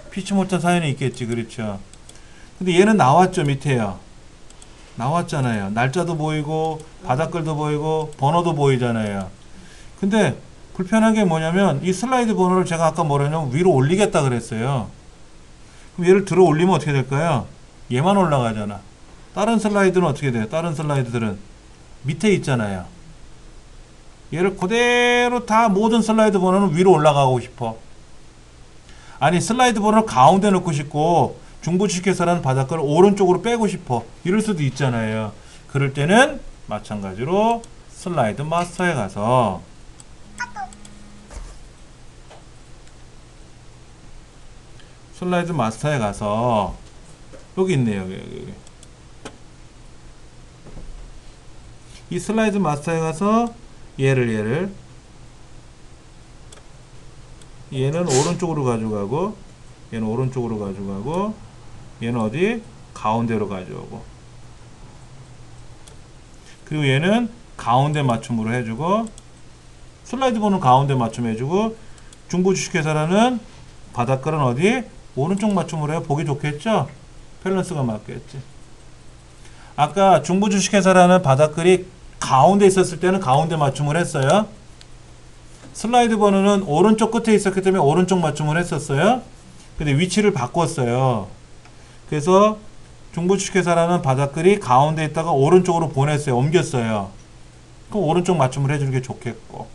피치 못한 사연이 있겠지. 그렇죠. 근데 얘는 나왔죠. 밑에요. 나왔잖아요. 날짜도 보이고 바닥글도 보이고 번호도 보이잖아요. 근데 불편한 게 뭐냐면 이 슬라이드 번호를 제가 아까 뭐라냐면 위로 올리겠다 그랬어요. 그럼 얘를 들어 올리면 어떻게 될까요? 얘만 올라가잖아. 다른 슬라이드는 어떻게 돼요? 다른 슬라이드들은 밑에 있잖아요. 얘를 그대로 다 모든 슬라이드 번호는 위로 올라가고 싶어. 아니 슬라이드 번호를 가운데 넣고 싶고 중부주식회사라는 바닥글을 오른쪽으로 빼고 싶어. 이럴 수도 있잖아요. 그럴 때는 마찬가지로 슬라이드 마스터에 가서 여기 있네요. 여기. 이 슬라이드 마스터에 가서 얘는 오른쪽으로 가져가고 얘는 오른쪽으로 가져가고 얘는 어디? 가운데로 가져오고, 그리고 얘는 가운데 맞춤으로 해주고, 슬라이드 번호 가운데 맞춤 해주고, 중부주식회사라는 바닥글은 어디? 오른쪽 맞춤으로 해야 보기 좋겠죠? 밸런스가 맞겠지. 아까 중부주식회사라는 바닥글이 가운데 있었을 때는 가운데 맞춤을 했어요. 슬라이드 번호는 오른쪽 끝에 있었기 때문에 오른쪽 맞춤을 했었어요. 근데 위치를 바꿨어요. 그래서 중부주식회사라는 바닥글이 가운데 있다가 오른쪽으로 보냈어요. 옮겼어요. 그럼 오른쪽 맞춤을 해주는 게 좋겠고.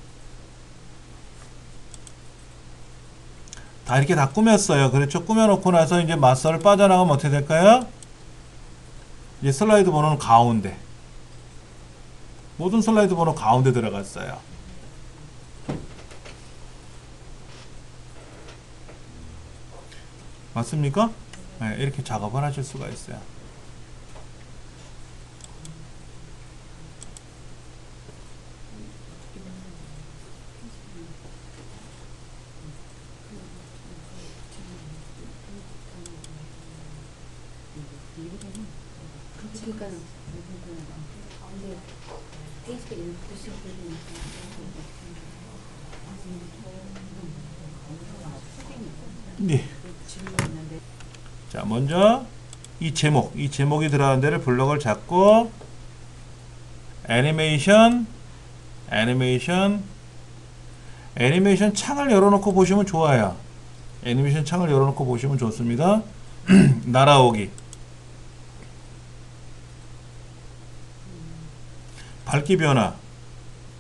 다 이렇게 다 꾸몄어요. 그렇죠? 꾸며놓고 나서 이제 마스터를 빠져나가면 어떻게 될까요? 이제 슬라이드 번호는 가운데. 모든 슬라이드 번호 가운데 들어갔어요. 맞습니까? 네, 이렇게 작업을 하실 수가 있어요. 그러니까 근데 페이스가 이렇게 시작되니까 네. 자, 먼저 이 제목이 들어가는 데를 블럭을 잡고 애니메이션 창을 열어놓고 보시면 좋아요. 애니메이션 창을 열어놓고 보시면 좋습니다. 날아오기, 밝기 변화,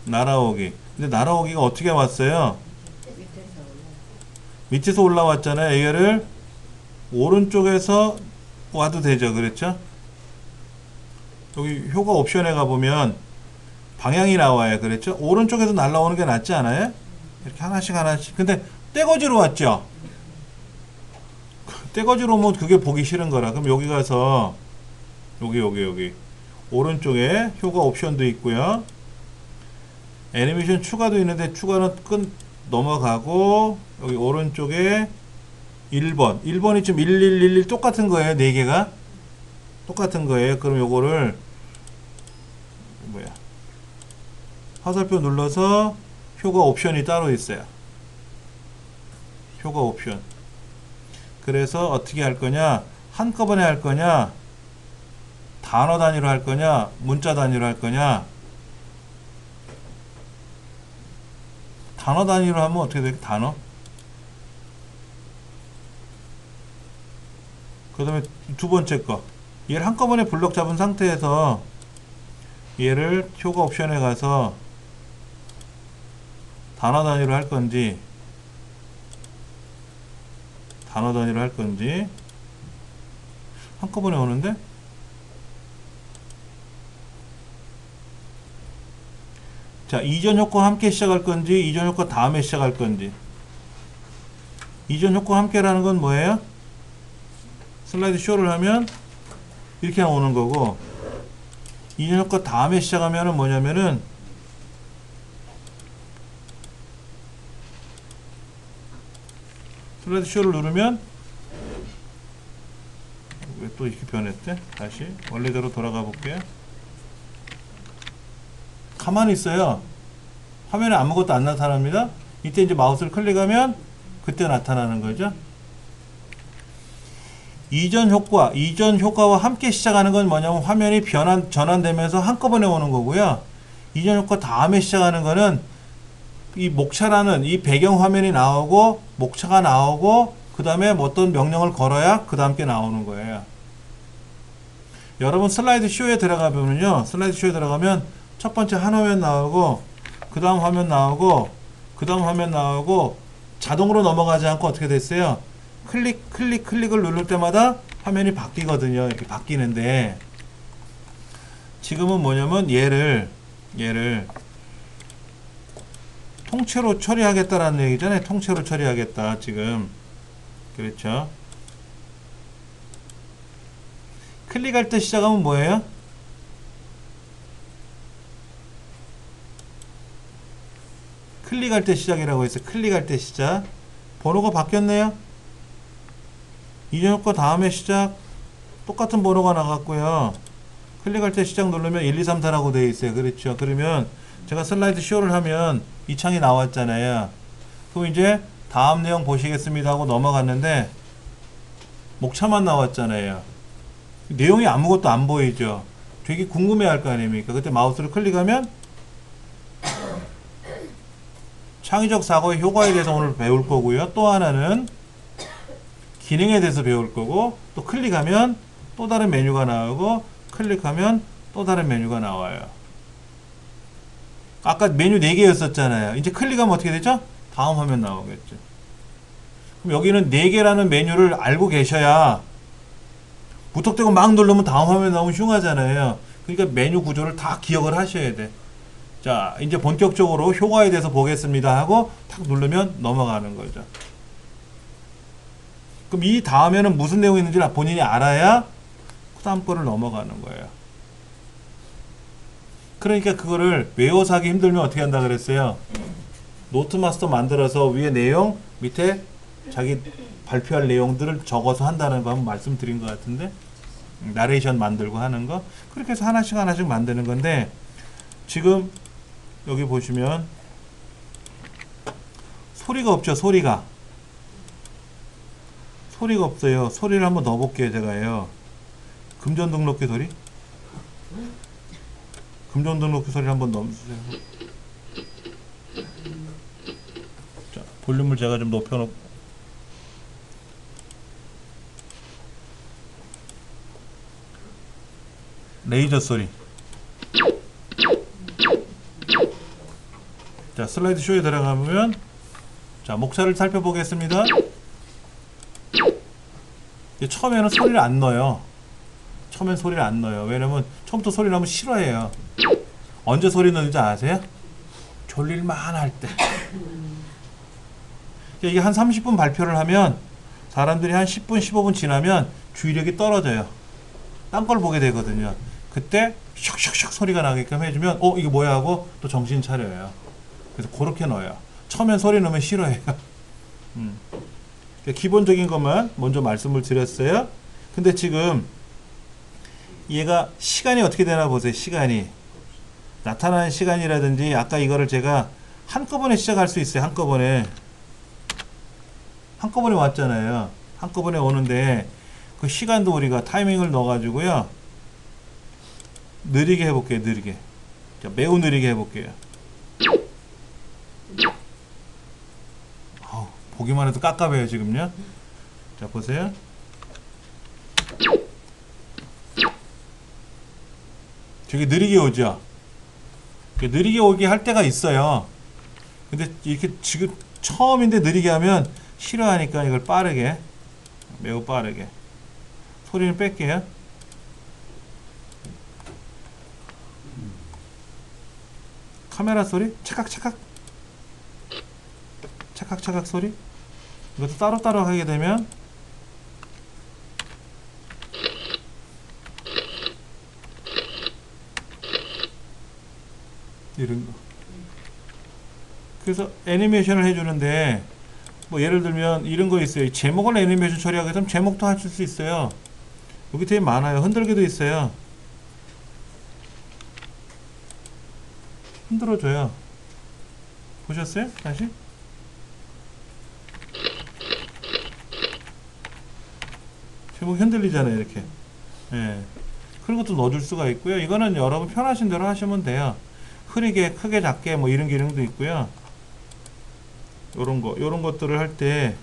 날아오기. 근데 날아오기가 어떻게 왔어요? 밑에서 올라왔잖아요. 얘를 오른쪽에서 와도 되죠. 그렇죠? 여기 효과 옵션에 가보면 방향이 나와요. 그렇죠? 오른쪽에서 날아오는 게 낫지 않아요? 이렇게 하나씩. 근데 떼거지로 왔죠? 떼거지로 오면 그게 보기 싫은 거라. 그럼 여기 가서 여기 오른쪽에 효과 옵션도 있고요. 애니메이션 추가도 있는데 추가는 넘어가고 여기 오른쪽에 1번이 지금 1111 똑같은 거예요. 4개가 똑같은 거예요. 그럼 요거를 화살표 눌러서 효과 옵션이 따로 있어요. 효과 옵션. 그래서 어떻게 할 거냐, 한꺼번에 할 거냐, 단어 단위로 할 거냐, 문자 단위로 할 거냐. 단어 단위로 하면 어떻게 될까? 단어. 그 다음에 두 번째 거, 얘를 한꺼번에 블럭 잡은 상태에서 얘를 효과 옵션에 가서 단어 단위로 할 건지 한꺼번에 오는데 자, 이전 효과 함께 시작할 건지 이전 효과 다음에 시작할 건지. 이전 효과 함께라는 건 뭐예요? 슬라이드 쇼를 하면 이렇게 오는 거고, 이전 효과 다음에 시작하면은 뭐냐면은 슬라이드 쇼를 누르면 왜 또 이렇게 변했대? 다시 원래대로 돌아가 볼게요. 가만히 있어요. 화면에 아무것도 안 나타납니다. 이때 이제 마우스를 클릭하면 그때 나타나는 거죠. 이전 효과와 함께 시작하는 건 뭐냐면 화면이 전환되면서 한꺼번에 오는 거고요. 이전 효과 다음에 시작하는 거는 이 목차라는 이 배경 화면이 나오고 목차가 나오고 그 다음에 어떤 명령을 걸어야 그 다음 게 나오는 거예요. 여러분 슬라이드 쇼에 들어가면요, 슬라이드 쇼에 들어가면 첫 번째 한 화면 나오고 그 다음 화면 나오고 그 다음 화면 나오고 자동으로 넘어가지 않고 어떻게 됐어요? 클릭을 누를 때마다 화면이 바뀌거든요. 이렇게 바뀌는데 지금은 뭐냐면 얘를 통째로 처리하겠다라는 얘기잖아요. 통째로 처리하겠다 지금. 그렇죠? 클릭할 때 시작하면 뭐예요? 클릭할 때 시작이라고 했어요. 클릭할 때 시작. 번호가 바뀌었네요. 이전 효과 다음에 시작. 똑같은 번호가 나갔고요. 클릭할 때 시작 누르면 1, 2, 3, 4라고 되어 있어요. 그렇죠? 그러면 제가 슬라이드 쇼를 하면 이 창이 나왔잖아요. 그럼 이제 다음 내용 보시겠습니다 하고 넘어갔는데 목차만 나왔잖아요. 내용이 아무것도 안 보이죠. 되게 궁금해할 거 아닙니까? 그때 마우스를 클릭하면 창의적 사고의 효과에 대해서 오늘 배울 거고요. 또 하나는 기능에 대해서 배울 거고, 또 클릭하면 또 다른 메뉴가 나오고, 클릭하면 또 다른 메뉴가 나와요. 아까 메뉴 4개였었잖아요. 이제 클릭하면 어떻게 되죠? 다음 화면 나오겠죠. 그럼 여기는 4개라는 메뉴를 알고 계셔야 무턱대고 막 누르면 다음 화면 나오면 흉하잖아요. 그러니까 메뉴 구조를 다 기억을 하셔야 돼. 자, 이제 본격적으로 효과에 대해서 보겠습니다 하고 탁 누르면 넘어가는 거죠. 그럼 이 다음에는 무슨 내용이 있는지 본인이 알아야 그 다음 거를 넘어가는 거예요. 그러니까 그거를 외워서 하기 힘들면 어떻게 한다 그랬어요? 노트 마스터 만들어서 위에 내용, 밑에 자기 발표할 내용들을 적어서 한다는 거 한번 말씀드린 것 같은데, 나레이션 만들고 하는 거. 그렇게 해서 하나씩 하나씩 만드는 건데, 지금 여기 보시면 소리가 없죠. 소리가 없어요. 소리를 한번 넣어볼게요. 제가요. 금전 등록기 소리, 금전 등록기 소리를 한번 넣어주세요. 자, 볼륨을 제가 좀 높여놓고, 레이저 소리. 자, 슬라이드 쇼에 들어가면, 자, 목차를 살펴보겠습니다. 처음에는 소리를 안 넣어요. 처음엔 소리를 안 넣어요. 왜냐면 처음부터 소리 나면 싫어해요. 언제 소리 넣는지 아세요? 졸릴만 할 때. 이게 한 30분 발표를 하면 사람들이 한 10분, 15분 지나면 주의력이 떨어져요. 딴 걸 보게 되거든요. 그때 슉슉슉 소리가 나게끔 해주면 이거 뭐야 하고 또 정신 차려요. 그래서 그렇게 넣어요. 처음엔 소리 넣으면 싫어해요. 기본적인 것만 먼저 말씀을 드렸어요. 근데 지금 얘가 시간이 어떻게 되나 보세요. 시간이 나타나는 시간이라든지, 아까 이거를 제가 한꺼번에 시작할 수 있어요. 한꺼번에 왔잖아요. 한꺼번에 오는데 그 시간도 우리가 타이밍을 넣어 가지고요 느리게 해볼게요. 느리게. 자, 매우 느리게 해볼게요. 보기만 해도 깝깝해요 지금요. 자, 보세요. 되게 느리게 오죠. 느리게 오게 할 때가 있어요. 근데 이렇게 지금 처음인데 느리게 하면 싫어하니까 이걸 빠르게, 매우 빠르게. 소리는 뺄게요. 카메라 소리 차각차각, 차각차각 소리. 이것도 따로따로 하게 되면 이런 거. 그래서 애니메이션을 해주는데, 뭐 예를 들면 이런 거 있어요. 제목을 애니메이션 처리하게 되면 제목도 하실 수 있어요. 여기 되게 많아요. 흔들기도 있어요. 흔들어줘요. 보셨어요? 다시? 제목이 흔들리잖아요. 이렇게. 예. 그런 것도 넣어줄 수가 있고요. 이거는 여러분 편하신 대로 하시면 돼요. 흐리게, 크게, 작게, 뭐 이런 기능도 있고요. 요런 것들을 할 때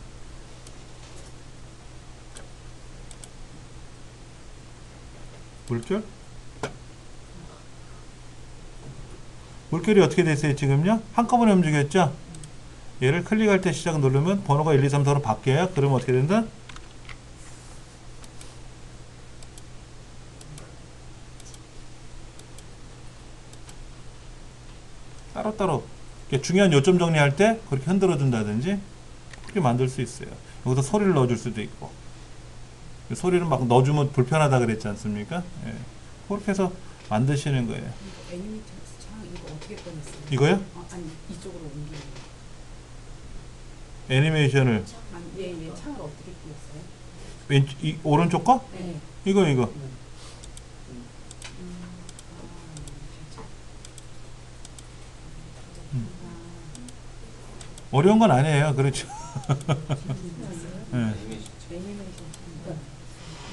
물결이 어떻게 됐어요? 지금요? 한꺼번에 움직였죠? 얘를 클릭할 때 시작 누르면 번호가 1, 2, 3, 4로 바뀌어요. 그러면 어떻게 된다? 따로따로 중요한 요점 정리할 때 그렇게 흔들어 준다든지 그렇게 만들 수 있어요. 여기서 소리를 넣어줄 수도 있고, 소리를 막 넣어주면 불편하다 그랬지 않습니까? 예. 그렇게 해서 만드시는 거예요. 애니메이션 창 이거 어떻게 꺼냈어요? 이거요? 아니 이쪽으로 옮기는 거. 애니메이션을 아니 얘 창을 어떻게 끼웠어요? 이 오른쪽 거? 네. 이거 어려운 건 아니에요. 그렇죠. 네.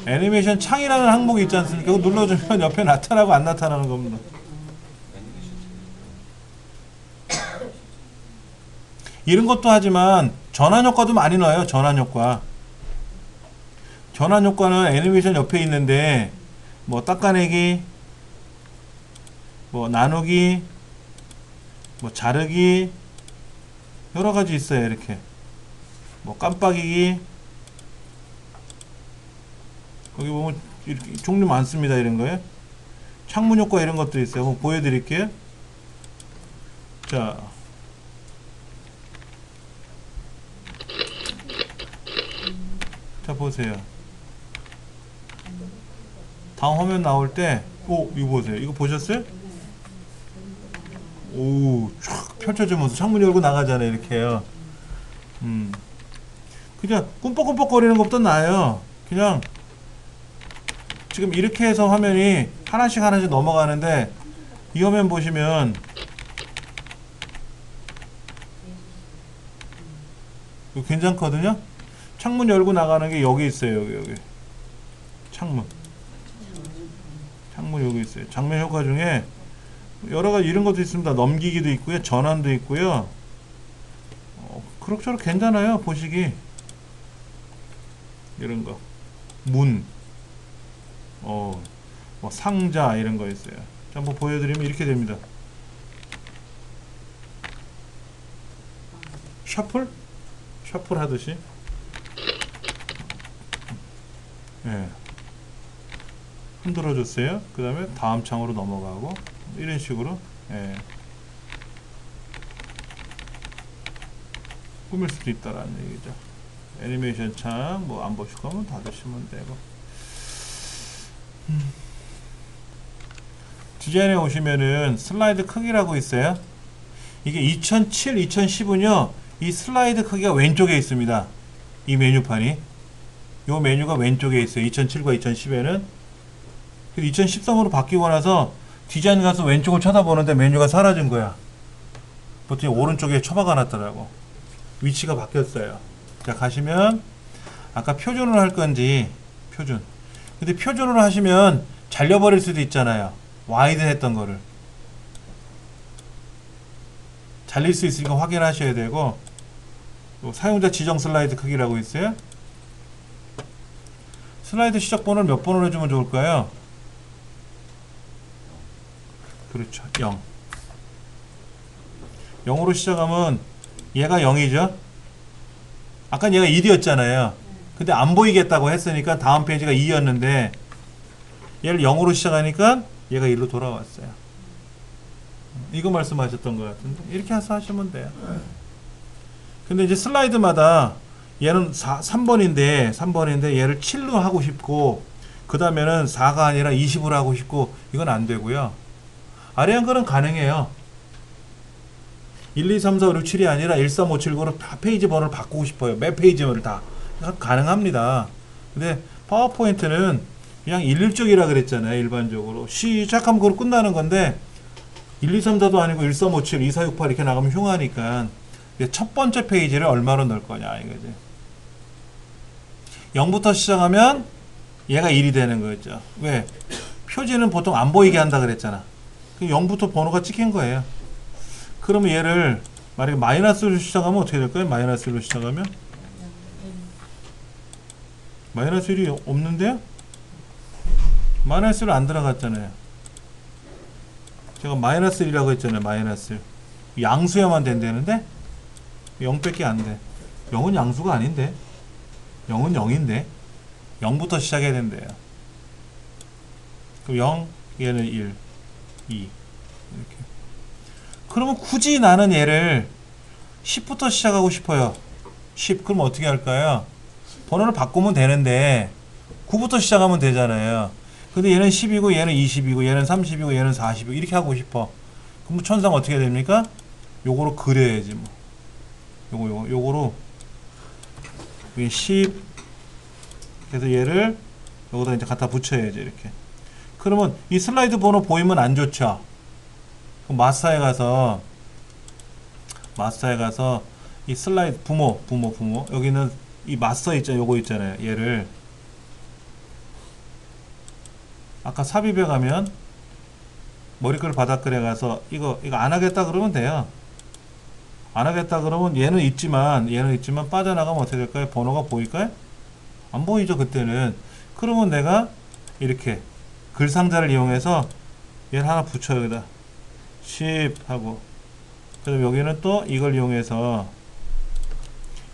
애니메이션 창이라는 항목이 있지 않습니까? 그거 눌러주면 옆에 나타나고 안 나타나는 겁니다. 이런 것도 하지만 전환 효과도 많이 넣어요. 전환 효과. 전환 효과는 애니메이션 옆에 있는데 뭐 닦아내기, 뭐 나누기, 뭐 자르기 여러 가지 있어요. 이렇게 뭐 깜빡이기, 여기 보면 이렇게 종류 많습니다. 이런 거에 창문 효과 이런 것도 있어요. 한번 보여드릴게요. 자, 자 보세요. 다음 화면 나올 때, 이거 보세요. 이거 보셨어요? 쫙 펼쳐지면서 창문 열고 나가잖아요. 이렇게요. 그냥 꿈뻑꿈뻑 거리는 것보다 나아요. 그냥 지금 이렇게 해서 화면이 하나씩 하나씩 넘어가는데 이 화면 보시면 이거 괜찮거든요. 창문 열고 나가는 게 여기 있어요. 여기 창문 여기 있어요. 장면 효과 중에 여러 가지 이런 것도 있습니다. 넘기기도 있고요, 전환도 있고요. 그럭저럭 괜찮아요. 보시기 이런 거 문, 뭐 상자 이런 거 있어요. 자, 한번 보여드리면 이렇게 됩니다. 셔플 하듯이. 예. 흔들어 줬어요. 그 다음에 다음 창으로 넘어가고 이런 식으로. 예. 꾸밀 수도 있다라는 얘기죠. 애니메이션 창 뭐 안 보실 거면 닫으시면 되고. 디자인에 오시면은 슬라이드 크기라고 있어요. 이게 2007, 2010은요 이 슬라이드 크기가 왼쪽에 있습니다. 이 메뉴판이 요 메뉴가 왼쪽에 있어요. 2007과 2010에는 2013으로 바뀌고 나서 디자인 가서 왼쪽을 쳐다보는데 메뉴가 사라진 거야. 보통 오른쪽에 처박아 놨더라고. 위치가 바뀌었어요. 자, 가시면 아까 표준으로 할 건지 표준. 근데 표준으로 하시면 잘려버릴 수도 있잖아요. 와이드 했던 거를 잘릴 수 있으니까 확인하셔야 되고, 사용자 지정 슬라이드 크기라고 있어요. 슬라이드 시작 번호를 몇 번으로 해주면 좋을까요? 그렇죠, 0. 0으로 시작하면 얘가 0이죠. 아까 얘가 1이었잖아요. 근데 안 보이겠다고 했으니까 다음 페이지가 2였는데 얘를 0으로 시작하니까 얘가 1로 돌아왔어요. 이거 말씀하셨던 것 같은데 이렇게 해서 하시면 돼요. 근데 이제 슬라이드마다 얘는 3번인데 얘를 7로 하고 싶고, 그 다음에는 4가 아니라 20으로 하고 싶고, 이건 안 되고요. 아래 한 거는 가능해요. 1, 2, 3, 4, 5, 6, 7이 아니라 1, 3, 5, 7, 9로 다 페이지 번호를 바꾸고 싶어요. 매 페이지를 다. 가능합니다. 근데 파워포인트는 그냥 일률적이라 그랬잖아요. 일반적으로. 시작하면 그걸로 끝나는 건데 1, 2, 3, 4도 아니고 1, 3, 5, 7, 2, 4, 6, 8 이렇게 나가면 흉하니까 첫 번째 페이지를 얼마로 넣을 거냐 이거지. 0부터 시작하면 얘가 1이 되는 거죠. 왜? 표지는 보통 안 보이게 한다 그랬잖아. 0부터 번호가 찍힌 거예요. 그러면 얘를 만약에 마이너스로 시작하면 어떻게 될까요? 마이너스로 시작하면 마이너스 1이 없는데요? 마이너스 1 안 들어갔잖아요. 제가 마이너스 1이라고 했잖아요. 마이너스 1. 양수야만 된다는데 0밖에 안 돼. 0은 양수가 아닌데 0은 0인데 0부터 시작해야 된대요. 그럼 0, 얘는 1, 2 이렇게. 그러면 굳이 나는 얘를 10부터 시작하고 싶어요. 10. 그럼 어떻게 할까요? 번호를 바꾸면 되는데 9부터 시작하면 되잖아요. 근데 얘는 10이고 얘는 20이고 얘는 30이고 얘는 40이고 이렇게 하고 싶어. 그럼 천상 어떻게 됩니까? 요거로 그려야지 뭐. 요거로 10 그래서 얘를 여기다 이제 갖다 붙여야지 이렇게. 그러면 이 슬라이드 번호 보이면 안 좋죠. 그럼 마스터에 가서 이 슬라이드 부모 여기는 이 마스터 있잖아요. 요거 있잖아요. 얘를 아까 삽입에 가면 머리글 바닥글에 가서 이거 안 하겠다 그러면 돼요. 안 하겠다 그러면 얘는 있지만 빠져나가면 어떻게 될까요? 번호가 보일까요? 안 보이죠 그때는. 그러면 내가 이렇게 글 상자를 이용해서 얘를 하나 붙여 여기다 10 하고, 그다음 여기는 또 이걸 이용해서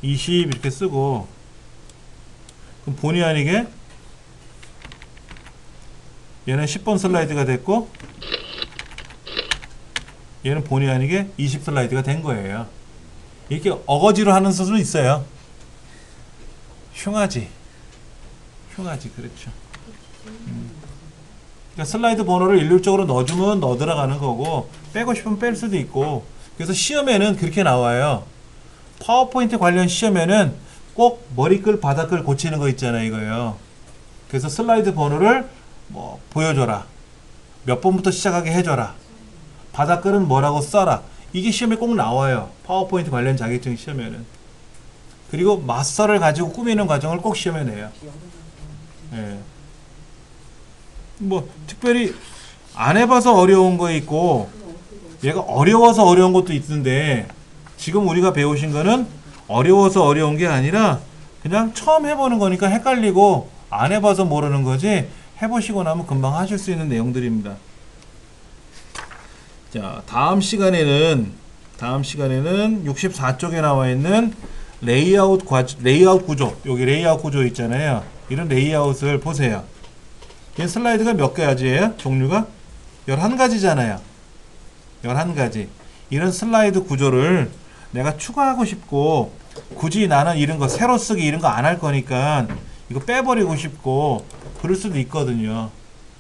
20 이렇게 쓰고, 그럼 본의 아니게 얘는 10번 슬라이드가 됐고 얘는 본의 아니게 20 슬라이드가 된 거예요. 이렇게 어거지로 하는 수는 있어요. 흉하지 그렇죠. 그러니까 슬라이드 번호를 일률적으로 넣어주면 넣어 들어가는 거고, 빼고 싶으면 뺄 수도 있고. 그래서 시험에는 그렇게 나와요. 파워포인트 관련 시험에는 꼭 머리글 바닥글 고치는 거 있잖아요. 이거요. 그래서 슬라이드 번호를 뭐 보여줘라. 몇 번부터 시작하게 해줘라. 바닥글은 뭐라고 써라. 이게 시험에 꼭 나와요. 파워포인트 관련 자격증 시험에는. 그리고 마스터를 가지고 꾸미는 과정을 꼭 시험에 내요. 예. 뭐 특별히 안 해봐서 어려운 거 있고 얘가 어려워서 어려운 것도 있는데 지금 우리가 배우신 거는 어려워서 어려운 게 아니라 그냥 처음 해보는 거니까 헷갈리고 안 해봐서 모르는 거지 해보시고 나면 금방 하실 수 있는 내용들입니다. 자, 다음 시간에는 64쪽에 나와 있는 레이아웃 구조, 여기 레이아웃 구조 있잖아요. 이런 레이아웃을 보세요. 이 슬라이드가 몇 가지예요? 종류가? 11가지잖아요. 11가지. 이런 슬라이드 구조를 내가 추가하고 싶고 굳이 나는 이런 거 새로 쓰기 이런 거 안 할 거니까 이거 빼버리고 싶고 그럴 수도 있거든요.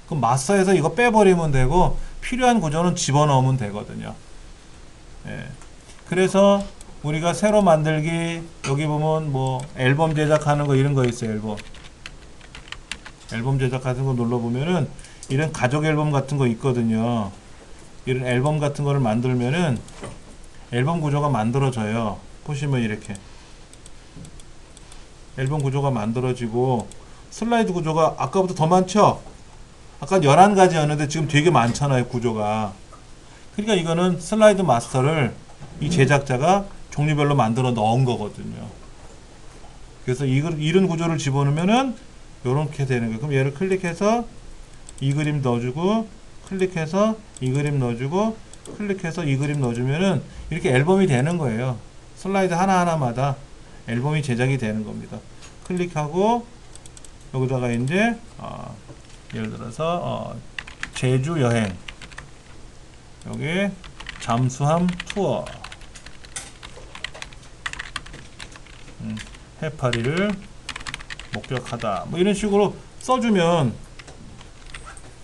그럼 마스터에서 이거 빼버리면 되고 필요한 구조는 집어넣으면 되거든요. 예. 그래서 우리가 새로 만들기 여기 보면 뭐 앨범 제작하는 거 이런 거 있어요. 앨범 제작하는 거 눌러보면은 이런 가족 앨범 같은 거 있거든요. 이런 앨범 같은 거를 만들면은 앨범 구조가 만들어져요. 보시면 이렇게 앨범 구조가 만들어지고 슬라이드 구조가 아까보다 더 많죠? 아까 11가지였는데 지금 되게 많잖아요, 구조가. 그러니까 이거는 슬라이드 마스터를 이 제작자가 종류별로 만들어 넣은 거거든요. 그래서 이런 구조를 집어넣으면은 요렇게 되는 거예요. 그럼 얘를 클릭해서 이 그림 넣어주고 클릭해서 이 그림 넣어주고 클릭해서 이 그림 넣어주면은 이렇게 앨범이 되는 거예요. 슬라이드 하나하나마다 앨범이 제작이 되는 겁니다. 클릭하고 여기다가 이제 예를 들어서 제주 여행 여기 잠수함 투어 해파리를 목격하다 뭐 이런 식으로 써주면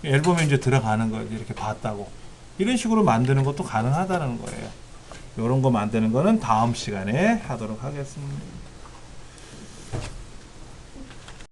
앨범에 이제 들어가는 거예요. 이렇게 봤다고 이런 식으로 만드는 것도 가능하다는 거예요. 이런 거 만드는 거는 다음 시간에 하도록 하겠습니다.